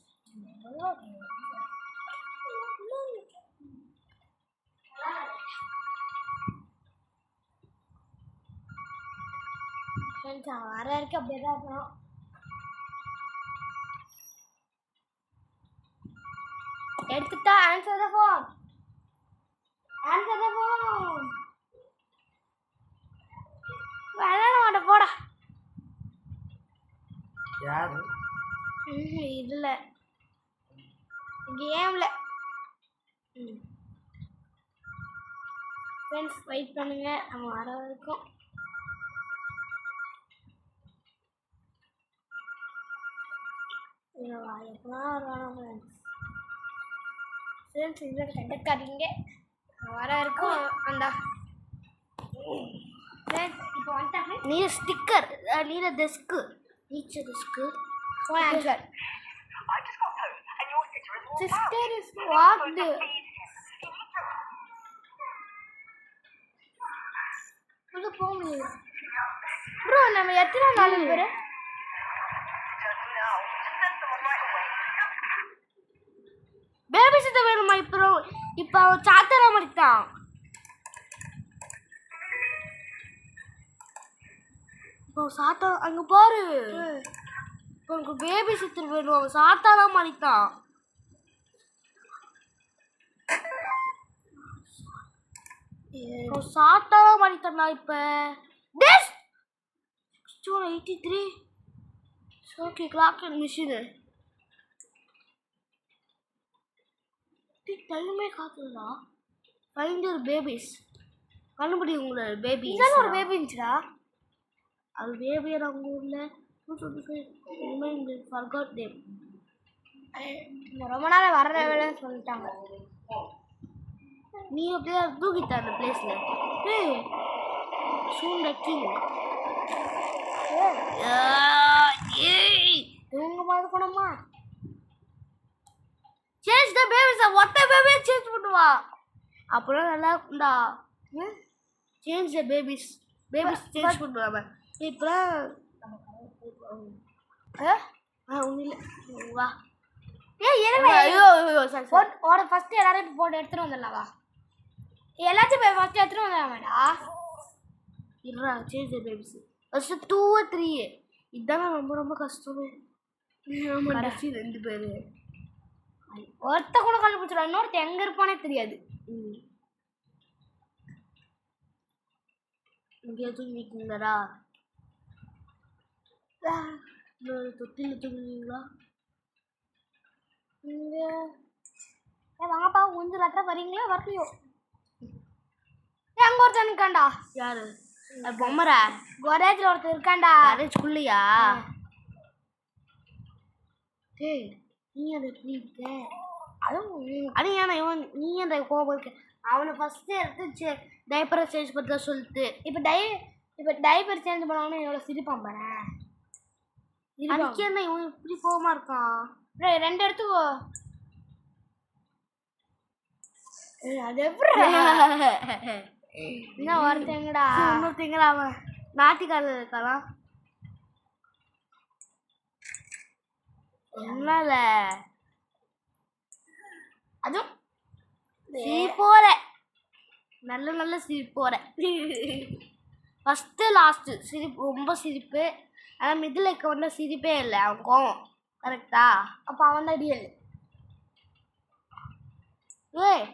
ஃப்ரெண்ட்ஸ் வர வரைக்கும் அப்படியே தான் இருக்கணும். எடுத்துட்டா answer the phone. Answer the phone. விளையாட மாட்டேன் போடா. ஃப்ரெண்ட்ஸ் வெயிட் பண்ணுங்க, நம்ம வர வரைக்கும். எப்படின்னா வருவாங்க ஃப்ரெண்ட்ஸ். இதை கண்டுக்காதீங்க, வர வரைக்கும் அந்த இப்போ வந்துட்டாங்க. நீ ஸ்டிக்கர், நீ டெஸ்க்கு, நீச்ச டெஸ்க்கு. Phone answer. Sister is walked. உள்ள போக முடியாது ப்ரோ. நம்ம எத்தனை நாலு பேர்? பேபி சித்த வேணுமா? இப்போ அவன் சாத்தர மாதிரிதான். இப்போ சாத்தா அங்க பாரு. இப்போ உனக்கு பேபி சித்தர் வேணும், அவன் சாத்தாதான் மாதிரிதான். சாத்தாதான் மாதிரித்தான்டா. இப்ப 83 ஓகே. கிளாக் அண்ட் மிஷினு டைமே காத்துடா. Find your babies. கண்டுபிடி உங்களோட பேபி. இதெல்லாம் ஒரு பேபி இருந்துச்சுடா. அது பேபியா உங்க ஊர்ல 225 forgot them. ரொம்ப நாள் வர்ற வேலைன்னு சொல்லிட்டாங்க. நீ அப்படியே தூக்கிட்ட அந்த பிளேஸ்ல. சூண்ட கிங் தூங்க மாதிரி போனோமா? Change the babies. ஒத்த பேபியை சேஞ்ச் பண்ணுவா. அப்புறம் நல்லா இருக்கும்டா. Change the babies. Babies change பண்ணுவாங்க. இப்போலாம் ஒன்றும் இல்லை. வா. ஐயோ ஓட ஃபஸ்ட்டு எல்லாரையும் போட்டு எடுத்துகிட்டு வந்துடலாவா? எல்லாத்தையும் ஃபஸ்ட்டு எடுத்துகிட்டு வந்துடலாமாடா? இல்லைடா, change the babies. First 2 or 3. இதுதானே ரொம்ப ரொம்ப கஷ்டமே. கடைசி 2 பேர் ஒருத்த கூட கண்டுபிடிச்சிடலாம். இன்னொருத்த எங்கே இருப்பானே தெரியாது. இங்கே தூங்கிக்கிங்களா? தொட்டில் தூங்குவீங்களா? இங்கே வாங்கப்பா, கொஞ்சம் லெட்டர் வரீங்களா? வரலையோ? அங்கே ஒருத்தன் இருக்காண்டா. யாரு? பொம்மரா? கொரேஜில் ஒருத்தர் இருக்காண்டா. கொரேஜ்குள்ளையா? டேய், நீ அதை எப்படி இருக்க? அதுவும் அது ஏன்னா இவன் நீ அந்த கோபம் இருக்க. அவனை ஃபஸ்ட்டு எடுத்து டைப்பரை சேஞ்ச் பண்ணுறத சொல்லிட்டு இப்போ டைப்பர் சேஞ்ச் பண்ணாங்கன்னா எவ்வளோ சிரிப்பான் பாரு. அதுக்கு என்ன இவன் இப்படி கோபமாக இருக்கான்? 2 எடுத்துக்கோ. அது எப்படி இன்னும் ஒருத்தங்கடா, இன்னொருத்தங்கடா. அவன் நாட்டிக்காரில் இருக்கானா? என்னல அதுவும் சிரிப்போற, நல்ல நல்ல சிரிப்போற. ஃபஸ்ட்டு லாஸ்ட்டு சிரிப்பு, ரொம்ப சிரிப்பு. ஆனால் மிடில் இருக்க வந்து சிரிப்பே இல்லை. அவன் கோவம். கரெக்டா? அப்போ அவன் தான் ரியல். ஏய்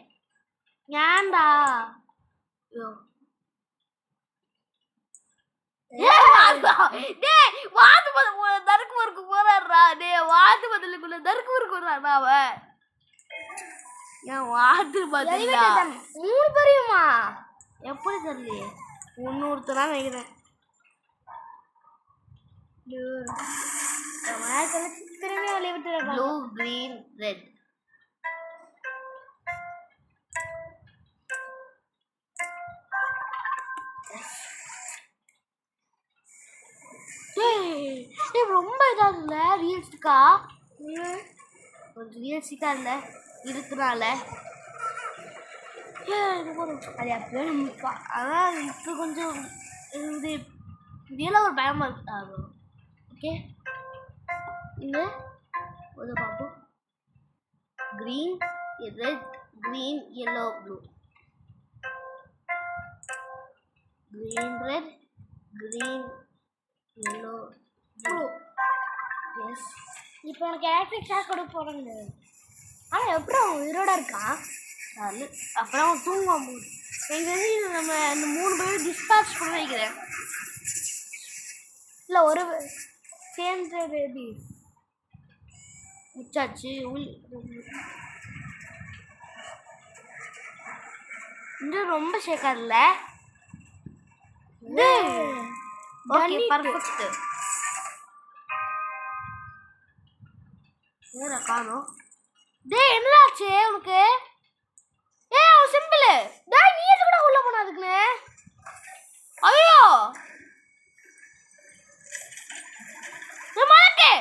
ஏன்டா? ஐயோ வாத்து பதில் தருக்கு வருக்கு போறாடுறா. டே வாத்து பதிலுக்குள்ள தருக்கு வருக்கு போறாடா அவன். ஏன் வாத்து பதில் 3 பேரையுமா? எப்படி தெரியலையே. ஒன்னொருத்தனா நினைக்கிறேன். திரும்பி வெளியே விட்டு ப்ளூ கிரீன் ரெட். ரொம்ப இதா இல்லை ரியல்ஸ்டிக்கா? கொஞ்சம் ரியல்ஸ்டிக்கா இல்லை இருக்கிறனால அது அப்படியே நம்மப்பா. அதான் இப்போ கொஞ்சம் இது இதெல்லாம் ஒரு பயமாக இருக்கு. ஓகே இது ஒரு பாப்பு green red green yellow blue. Green red green yellow blue. Yes. இப்போ எனக்கு எலக்ட்ரிக் ஷாக் கொடுக்க போகிறாங்க. ஆனால் எப்படி அவன் உயிரோட இருக்கான்? அப்புறம் அவன் தூங்குவான் போது. எங்கள் நம்ம இந்த 3 பேரும் டிஸ்பேட்ச் பண்ண வைக்கிறேன். இல்லை ஒரு சேர்ந்த பேபி முச்சாச்சு. இது ரொம்ப ஷேக்கர்ல ஓகே பர்ஃபெக்ட். வேற காணோம். டேய் என்னடாச்சு உனக்கு? ஏய் அவ சிம்பிள். டேய் நீ எதுக்கு கூட உள்ள போன அதுக்குன்னு? ஐயோ ஏ மலக்கு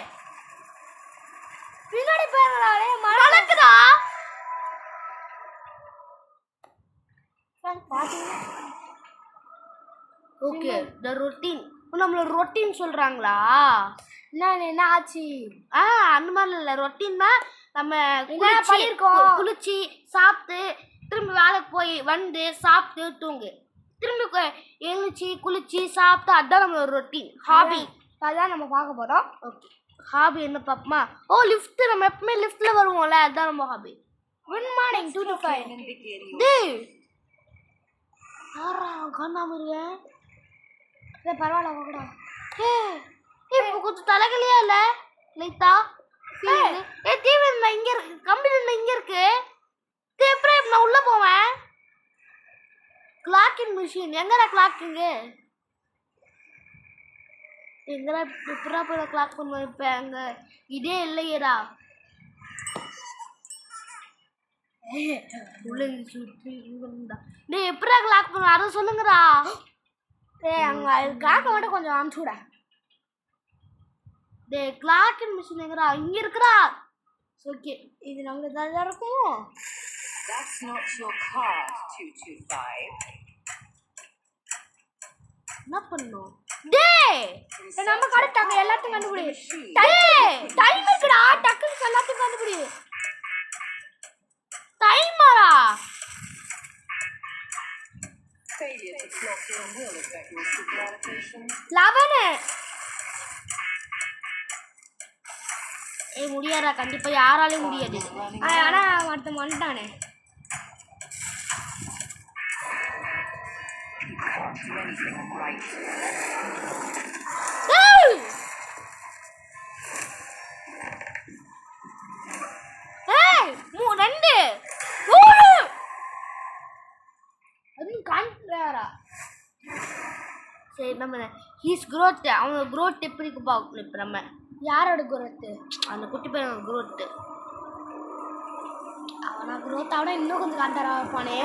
பின்னாடி போறடா. மலக்குடா. Okay the routine. நம்மள ரொட்டீன் சொல்றாங்களா? என்ன ஆச்சு? அந்த மாதிரி இல்லை. ரொட்டீன்னா நம்ம குளிச்சு சாப்பிட்டு திரும்பி வேலைக்கு போய் வந்து சாப்பிட்டு தூங்கு, திரும்பி எழுந்துச்சு குளிச்சு சாப்பிட்டு, அதுதான் நம்மளோட ரொட்டீன். ஹாபி அதான் நம்ம பார்க்க போறோம். ஓகே ஹாபி என்ன பாப்போமா? ஓ லிஃப்ட். நம்ம எப்பவுமே லிஃப்ட்ல வருவோம்ல, அதுதான் நம்ம ஹாபி. Good morning 2 to 5. டேய் யாரா காணாம இருக்கேன்? பரவாயில்ல கூட. இப்போ கொஞ்சம் தலைகளையா இல்ல லைட்டா? டிவி இங்க இருக்கு, கம்ப்யூட்டர் இங்க இருக்கு. எப்படி நான் உள்ள போவேன்? கிளாக்கிங் மிஷின் எங்கடா? கிளாக்கிங் எங்கடா? எப்படா போய் கிளாக் பண்ணுவேன்? இப்ப அங்க இதே இல்லையேடா. உள்ள சுற்றி டேய் எப்படா கிளாக் பண்ணுவேன் அதை சொல்லுங்கடா. அங்க கிளாக்க மட்டும் கொஞ்சம் அனுப்பிச்சு விட. டேய் கிளாக்கிங் மிஷின் எங்கடா? இங்க இருக்குடா. ஓகே இது நமக்கு தான் இருக்கும். That's not your card, 225. என்ன பண்ணும்? டேய் நம்ம கடை டக்கு எல்லாத்தையும் கண்டுபிடி. டேய் டைம் இருக்குடா, டக்குன்னு எல்லாத்தையும் கண்டுபிடி. டைமரா? Failure to clock in will affect your super allocation. 11. முடியாதா? கண்டிப்பா யாராலையும் முடியாது. ஆனா ஒருத்தன் வந்துட்டானே. Do anything right. ரெண்டு மூணு அது காண்றாரா? சரி நம்ம ஹீஸ் growth. அவங்க growth எப்படி இருக்கு பார்க்கணும். இப்போ நம்ம யாரோட growth? அந்த குட்டி பையன் growth. அவனா growth அவனா இன்னும் கொஞ்சம் காண்டாரா இருப்பானே.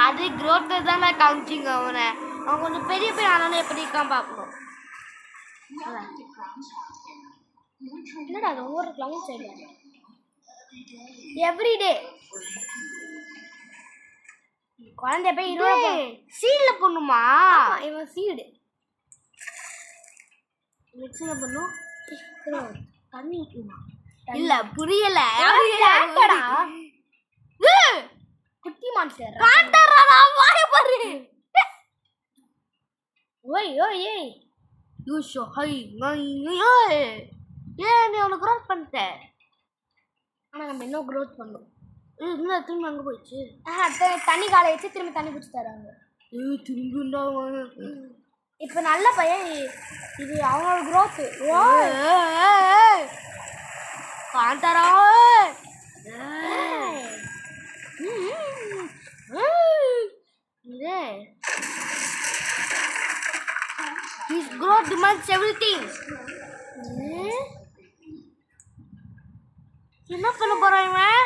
அது growth தான் காமிச்சிங்க அவனை. அவன் கொஞ்சம் பெரிய பையன் ஆனாலும் எப்படி இருக்கான் பார்க்கணும். என்னடா அது ஒவ்வொரு கிளவுன் சைடு எவ்ரிடே குழந்தை போய் 20 சீட்ல பண்ணுமா? இவன் சீடு மிக்ஸில் பண்ணும். தண்ணி ஊற்றுமா? இல்ல புரியல. குட்டி மான்ஸ்டர் காண்டறடா வாய பாரு. ஓய் ஓய் ஏய் யூ ஷோ ஹை ஓய் ஏன் நீ அவனை growth பண்ணிட்ட? ஆனா நம்ம இன்னும் growth பண்ணோம். என்ன திரும்ப அங்கே போயிடுச்சு? தண்ணி காலை வச்சு திரும்பி தண்ணி பிடிச்சி தராங்க. திரும்பிண்டா இப்போ நல்ல பையன். இது அவனோட growth. காண்டரா இது his growth demands everything. என்ன பண்ண போறான் இவன்?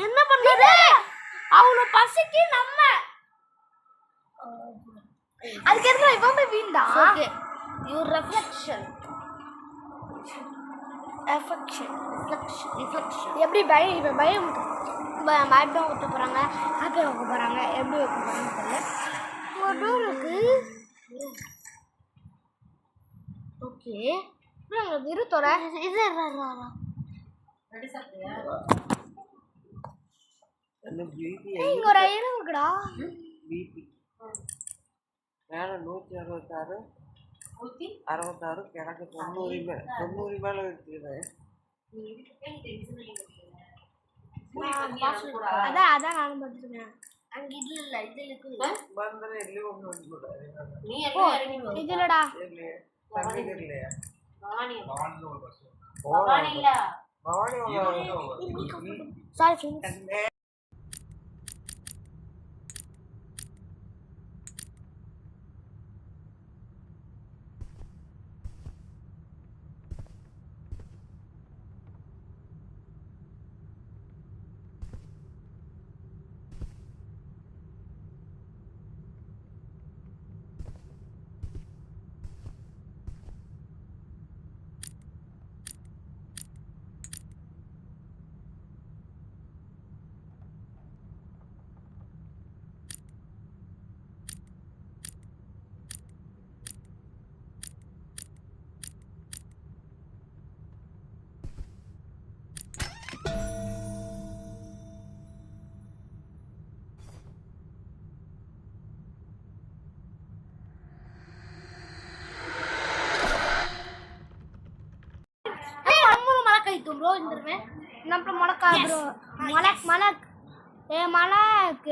என்ன பண்றது? அவனோட பசிக்கு நம்ம அதுக்கு எதுக்கு இவன் போய் வீண்டா? ஓகே your reflection எப்படி பயம் இப்போ பயம் பயப்படம் ஊற்ற போகிறாங்க, ஹாப்பியாக வைக்க போகிறாங்க, எப்படி வைக்க போகிறாங்கன்னு தெரியல. ஒரு டோர் இருக்கு. ஓகே இருத்தோட இது இங்கே ஒரு ஐயரும் இருக்குடா. மேலே 166 66 கிழக்கு 90 மேலே இருக்குது. அதான் அதான் நானும் பார்த்துருக்கேன். அங்க இல்ல இது இருக்கு. ಬಂದರೆ ಇಲ್ಲಿ ಒಂದು ಕೂಡ நீ என்ன இது இல்லடா. ಇಲ್ಲಿ ಸಂಗೀತ ಇರ್ಲಿಯಾ ಭವಾನಿ ಭವಾನಿ ಇಲ್ಲ ಭವಾನಿ சாரி ஃப்ரெண்ட்ஸ். நம்ம மொளக்கா ப்ரோ மலக் ஏ மலக்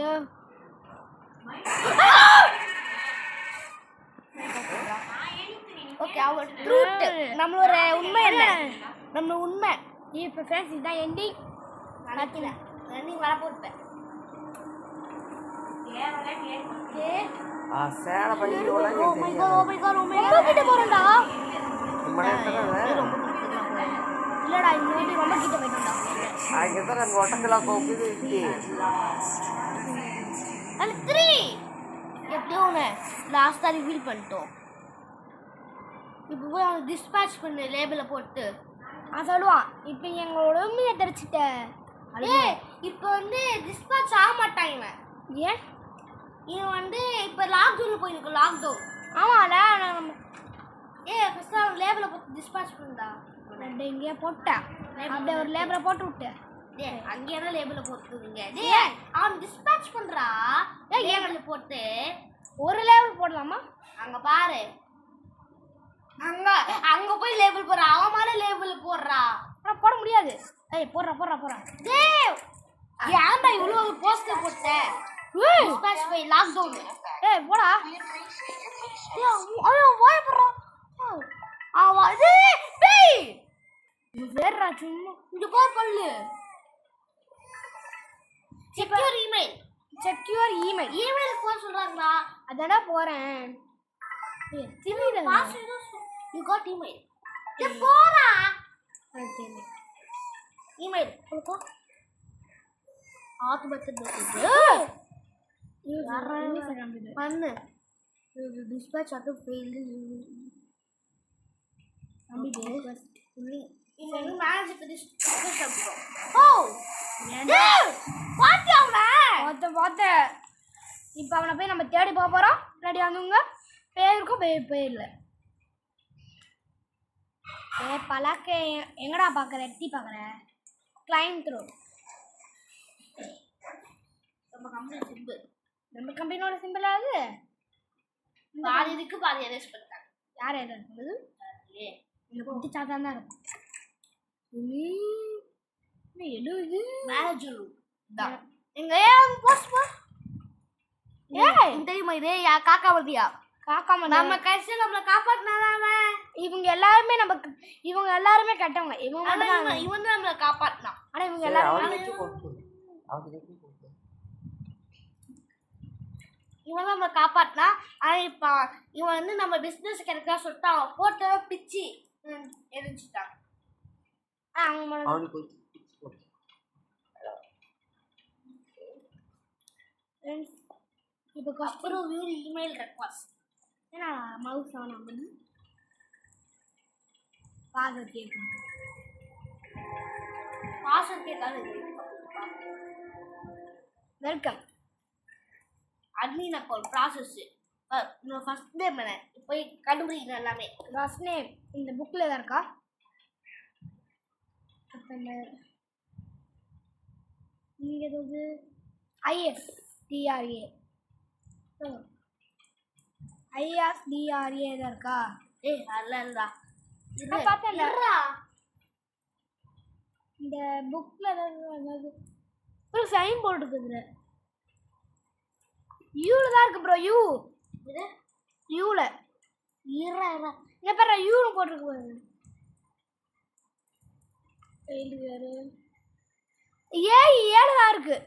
ஓகே அவர் ட்ரூத் நம்மளோட உண்மை என்ன நம்ம உண்மை இப்போ ஃப்ரெண்ட்ஸ் இதுதான் எண்டிங் நடக்கல நீ வர போட்டேன் சேலை பையோட ரொம்ப கிட்ட போறேன்டா ரொம்ப நேரத்தில் இல்லடா இந்த வீட்டு ரொம்ப கிட்ட போயிட்டோம்டா ஆகியதான் எனக்கு ஒட்டத்தில் கோப்பிது அது 3 எப்படியோ ஒன்று லாஸ்ட்டாக ரிவீல் பண்ணிட்டோம் இப்போ போய் அவன் டிஸ்பேட்ச் பண்ணு லேபிளை போட்டு நான் சொல்லுவான் இப்போ எங்களோட உண்மையை தெரிச்சிட்ட ஏய் இப்போ வந்து டிஸ்பேட்ச் ஆக மாட்டான் இவன் ஏன் இவன் வந்து இப்போ லாக்டவுனில் போயிருக்கு லாக்டவுன் ஆமாடா நம்ம ஃபஸ்ட்டு அவன் லேபிளை போட்டு டிஸ்பேட்ச் பண்ணுடா ரெண்டு இங்கேயே போட்டேன் அப்படியே ஒரு லேபரை போட்டு விட்டேன் அங்கேயே தான் லேபிளை போட்டுருங்க டேய் அவன் டிஸ்பேட்ச் பண்ணுறா லேபிளை போட்டு ஒரு லேபிள் போடலாமா அங்கே பாரு அங்க போய் லேபிள் போடுறா அவன் மேல லேபிள் போடுறா ஆனால் போட முடியாது ஏய் போடுறா டேய் ஏன்டா இவ்வளவு போஸ்டர் போட்ட டிஸ்பேட்ச் பை லாக்டவுன் ஏய் போடா ஐயோ வாய போடுறா அவ டேய் வேறடா சும்மா இங்க போ பல்லு செக்யூர் இமெயில் செக்யூர் இமெயில் போட சொல்றாங்களா அதானே போறேன் ஏய் திமிர பாஸ்வேர்ட் யூ காட் இமெயில் டேய் போடா இமெயில் போடு ஆத்து பத்து பண்ணு டிஸ்பேட்ச் ஆட்டோ ஃபெயில் மேனேஜருக்கு டிஸ்பேட்ச் ஆகும் ஓ பாத்தியா பார்த்தேன் இப்போ அவனை போய் நம்ம தேடி போக போகிறோம் ரெடி ஆகுங்க பேருக்கும் பேரில் பழக்க எங்கடா பார்க்குற எட்டி பார்க்குற கிளைம் த்ரோ நம்ம கம்பெனி சிம்பிள் நம்ம கம்பெனியோட சிம்பிளாகுது பாதி இருக்கு பாதி எரேஸ் பண்ணிட்டாங்க யார் எதாவது இருக்குது இந்த குட்டி சாத்தா தான் இருக்கும் எழுது மேனேஜர் தான் எங்க ஏன் போஸ்ட் போ ஏய் தெரியுமா இதே காக்கா வந்தியா காக்காம நம்ம கடைசியில் நம்மளை காப்பாற்றினாதான் இவங்க எல்லாருமே நமக்கு இவங்க எல்லாருமே கெட்டவங்க இவங்க இவன் தான் நம்மளை காப்பாற்றினான் ஆனால் இவங்க எல்லாரும் இவன் தான் நம்மளை காப்பாற்றினா ஆனால் இப்போ இவன் வந்து நம்ம பிஸ்னஸ் கிடைக்கா சொல்லிட்டு அவன் போட்டோ பிச்சு எரிஞ்சிட்டான் அவனுக்கு இப்போ அப்புறம் ஒரு இமெயில் ரெக்வஸ்ட் ஏன்னா மவுஸ் ஆன் பண்ணி பாஸ்வேர்ட் கேட்கணும் பாஸ்வேர்ட் கேட்காது welcome admin account process first name என்ன போய் கண்டுபிடிக்கணும் எல்லாமே ஃபர்ஸ்ட் நேம் இந்த புக்கில் தான் இருக்கா இங்கே எதாவது ஐஎஸ்டிஆர்ஏ ஐஎஸ்டிஆர்ஏ தான் இருக்கா ஏய் அல்லடா நான் பார்த்தேன்டா இந்த புக்கில் ஏதாவது ஒரு சைன் போர்டு இருக்குது யூவில் தான் இருக்கு ப்ரோ யூ இது யூவில் இரா இங்கே பாரு யூன்னு போட்டிருக்கு பாரு ஏழு தான் இருக்கு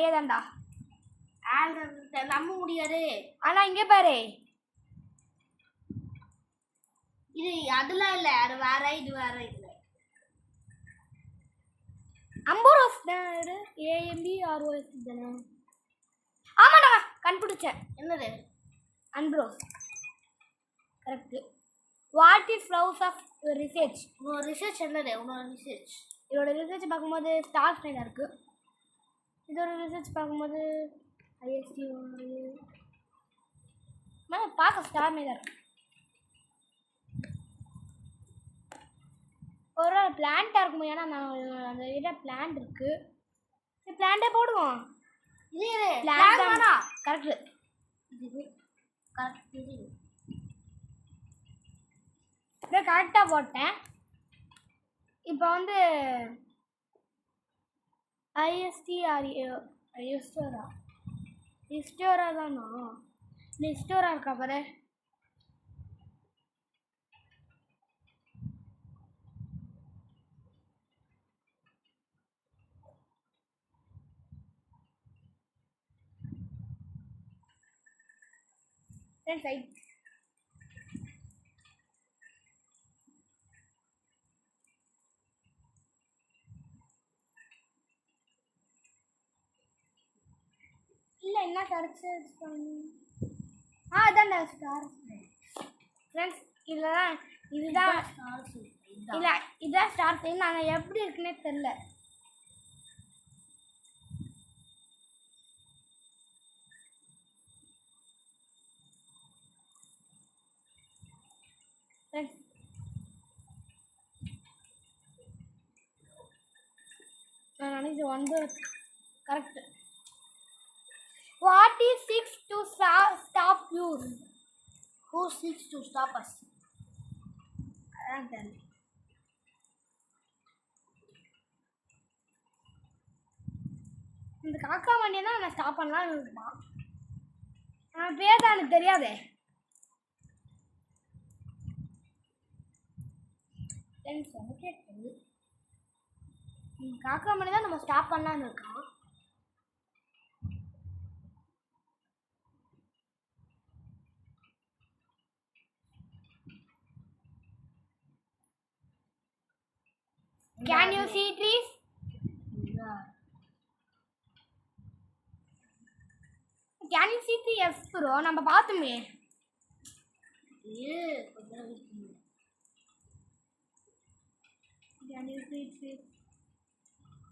ஏதாண்டா நம்ப முடியாது ஆனா இங்க பாரு இது அதெல்லாம் இல்ல அது வேற இது வேற இல்ல அம்போரோஸ் ஏஎம்பி ஆர்ஓஎஸ் தானே ஆமாடா கண்டுபிடிச்சேன் என்னது அன்பரோஸ் correct what is flowers of research உன்னோட ரிசர்ச் என்னது உன்னோட ரிசர்ச் இதோட ரிசர்ச் பார்க்கும்போது ஸ்டார் ஸ்னைடாக இருக்குது இதோட ரிசர்ச் பார்க்கும்போது ஐஎஸ்டி பார்க்க ஸ்டார் மேலே இருக்கு ஒரு பிளான்ட்டாக இருக்கும் ஏன்னா நான் அந்த கிட்ட பிளான்ட் இருக்குது பிளான்ட்டே போடுவோம் பிளான்ட் கரெக்டு இது கரெக்ட் இதை கரெக்டாக போட்டேன். இப்போ வந்து ஹிஸ்டோரா தானா? ஹிஸ்டோரா இருக்கா பாரு. இல்லை என்ன சர்ச்சு அதான்டா ஸ்டார் ஃப்ரெண்ட்ஸ். இதுதான் இல்லை இதுதான் ஸ்டார் சைன். நாங்கள் எப்படி இருக்குன்னே தெரில. ஃப்ரெண்ட்ஸ் நான் நினைச்ச 9 correct. What is 6 to stop you? Who 6 to stop us? அதான் இந்த காக்கா வண்டியை தான் நான் ஸ்டாப் பண்ணலாம் இருக்குமா? ஆனால் பேர் தான் எனக்கு தெரியாதே. காக்கா வண்டி தான் நம்ம ஸ்டாப் பண்ணலான்னு இருக்கோம். Can you see trees? Can you see trees? Yes bro, நம்ம பார்த்தோமே. Can you see trees?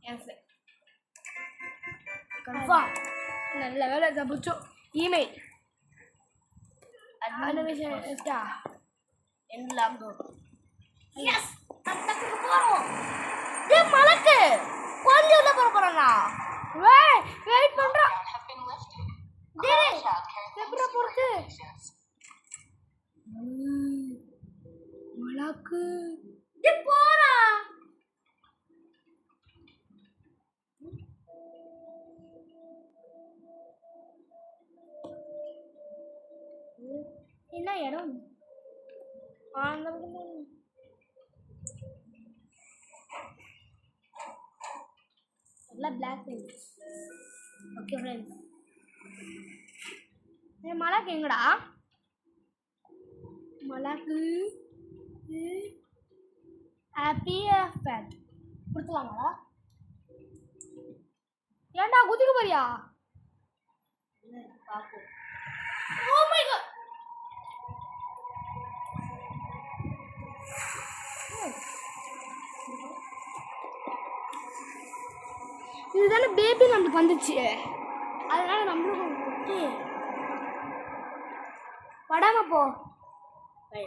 Yes. Confirm. நல்ல வேலை தப்பிச்சோம். இமெயில் அட்மினிஸ்ட்ரேஷன் ஸ்டாஃப் எல்லாம் எஸ் தத்துக்கு போறோம். டேய் மலக்கு கொஞ்சம் உள்ள போறோம்னா வெயிட் பண்றா. டேய் எப்பற போறது மலக்கு டேய் போறா. என்ன இடம் எல்லாம் பிளாக் பெயிண்ட். ஓகே ஃப்ரெண்ட்ஸ் மலாக்கு எங்கடா? மலாக்கு ஹாப்பி ஃபேட் கொடுத்துலாமாடா? ஏன்டா குதிக்க போறியா? Oh my god. இதுதானே பேபி நம்மளுக்கு வந்துச்சு. அதனால நம்மளுக்கும் படாம போ. Your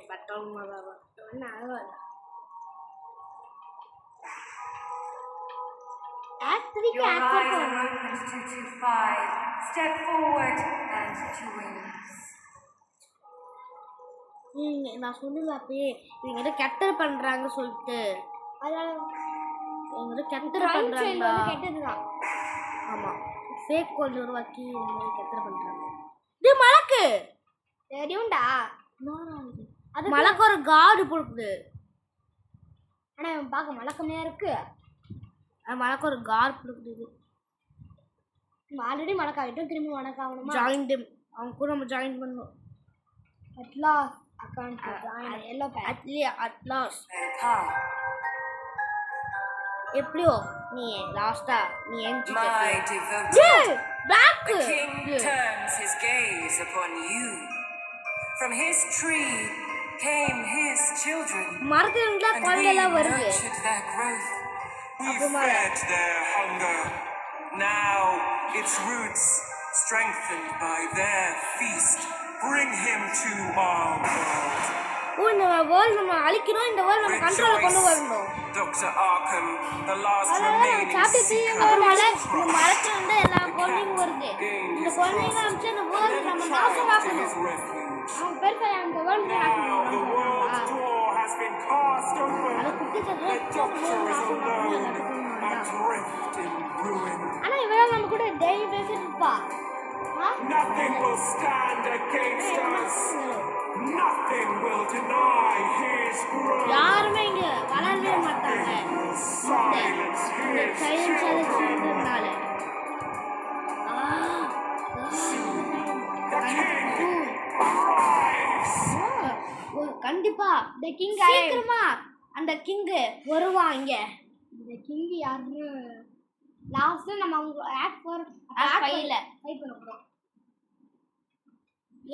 eyes are opened 225. Step forward and join us. நான் சொல்லல அப்பயே இவங்க கேப்டர் பண்றாங்க சொல்லிட்டு. அதனால இவங்க கேப்டர் பண்றாங்க. கெட்டதுதான். ஆமா ஃபேக் கோல்ட் உருவாக்கி இவங்க கேப்டர் பண்றாங்க. டேய் மலக்கு தெரியும்டா. அது மலக்கு ஒரு கார்டு போடுது. ஆனா இவன் பார்க்க மலக்கமே இருக்கு. மலக்கு ஒரு கார்டு போடுது. ஆல்ரெடி மலக்காகிட்டோம், திரும்பி மலக்காகணுமா? ஜாயின் டெம் அவங்க கூட நம்ம ஜாயின் பண்ணோம். அட்லாஸ் அக்கவுண்ட் ஜாயின் எல்லோ அட்லாஸ் எப்படியோ நீ லாஸ்டா நீ My devoted back the king turns his gaze upon you. From his tree came his children, மரத்துல இருந்தா and we குழந்தைலாம் வருது. nurtured their growth. We fed their hunger. Now its roots, strengthened by their feast, bring him to our world. இந்த world நம்ம அழிக்கிறோம். இந்த world நம்ம கண்ட்ரோல்ல கொண்டு வரணும். Dr. Arkham, the last remaining seeker. இந்த மரத்துல இருந்து எல்லா குழந்தைங்களும் வருது. இந்த குழந்தைங்க அமிச்சு இந்த வேர்ல்ட் நம்ம நாசமாக்கணும். His refuge. அவன் பெருசா அந்த world Now the world's door has has been cast open. The Doctor is alone, adrift in ruin. ஆனா இவெல்லாம் நம்ம கூட டெய்லி பேசிட்டு இருப்பா. Nothing will stand against us. Nothing will deny his growth. யாருமே இங்க வளரவே மாட்டாங்க. Silence his children. The king arrives. கண்டிப்பா The king சீக்கிரமா அந்த கிங் வருவான் இங்க. இந்த கிங் யாருன்னு லாஸ்ட்ல நம்ம அவங்க ஆக்ட் 4 Act 5 ல டைப் பண்ண போறோம்.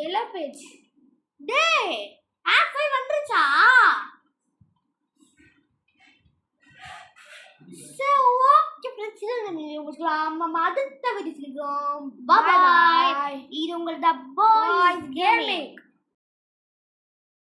Yellow page. டேய் ஆக்ட் 5 வந்துருச்சா? ஓகே பிரச்சனை இல்லை. உங்களுக்கு அடுத்த வீடியோ சொல்லிக்கிறோம். பாய். இது உங்களோட பாய்ஸ் கேமிங்.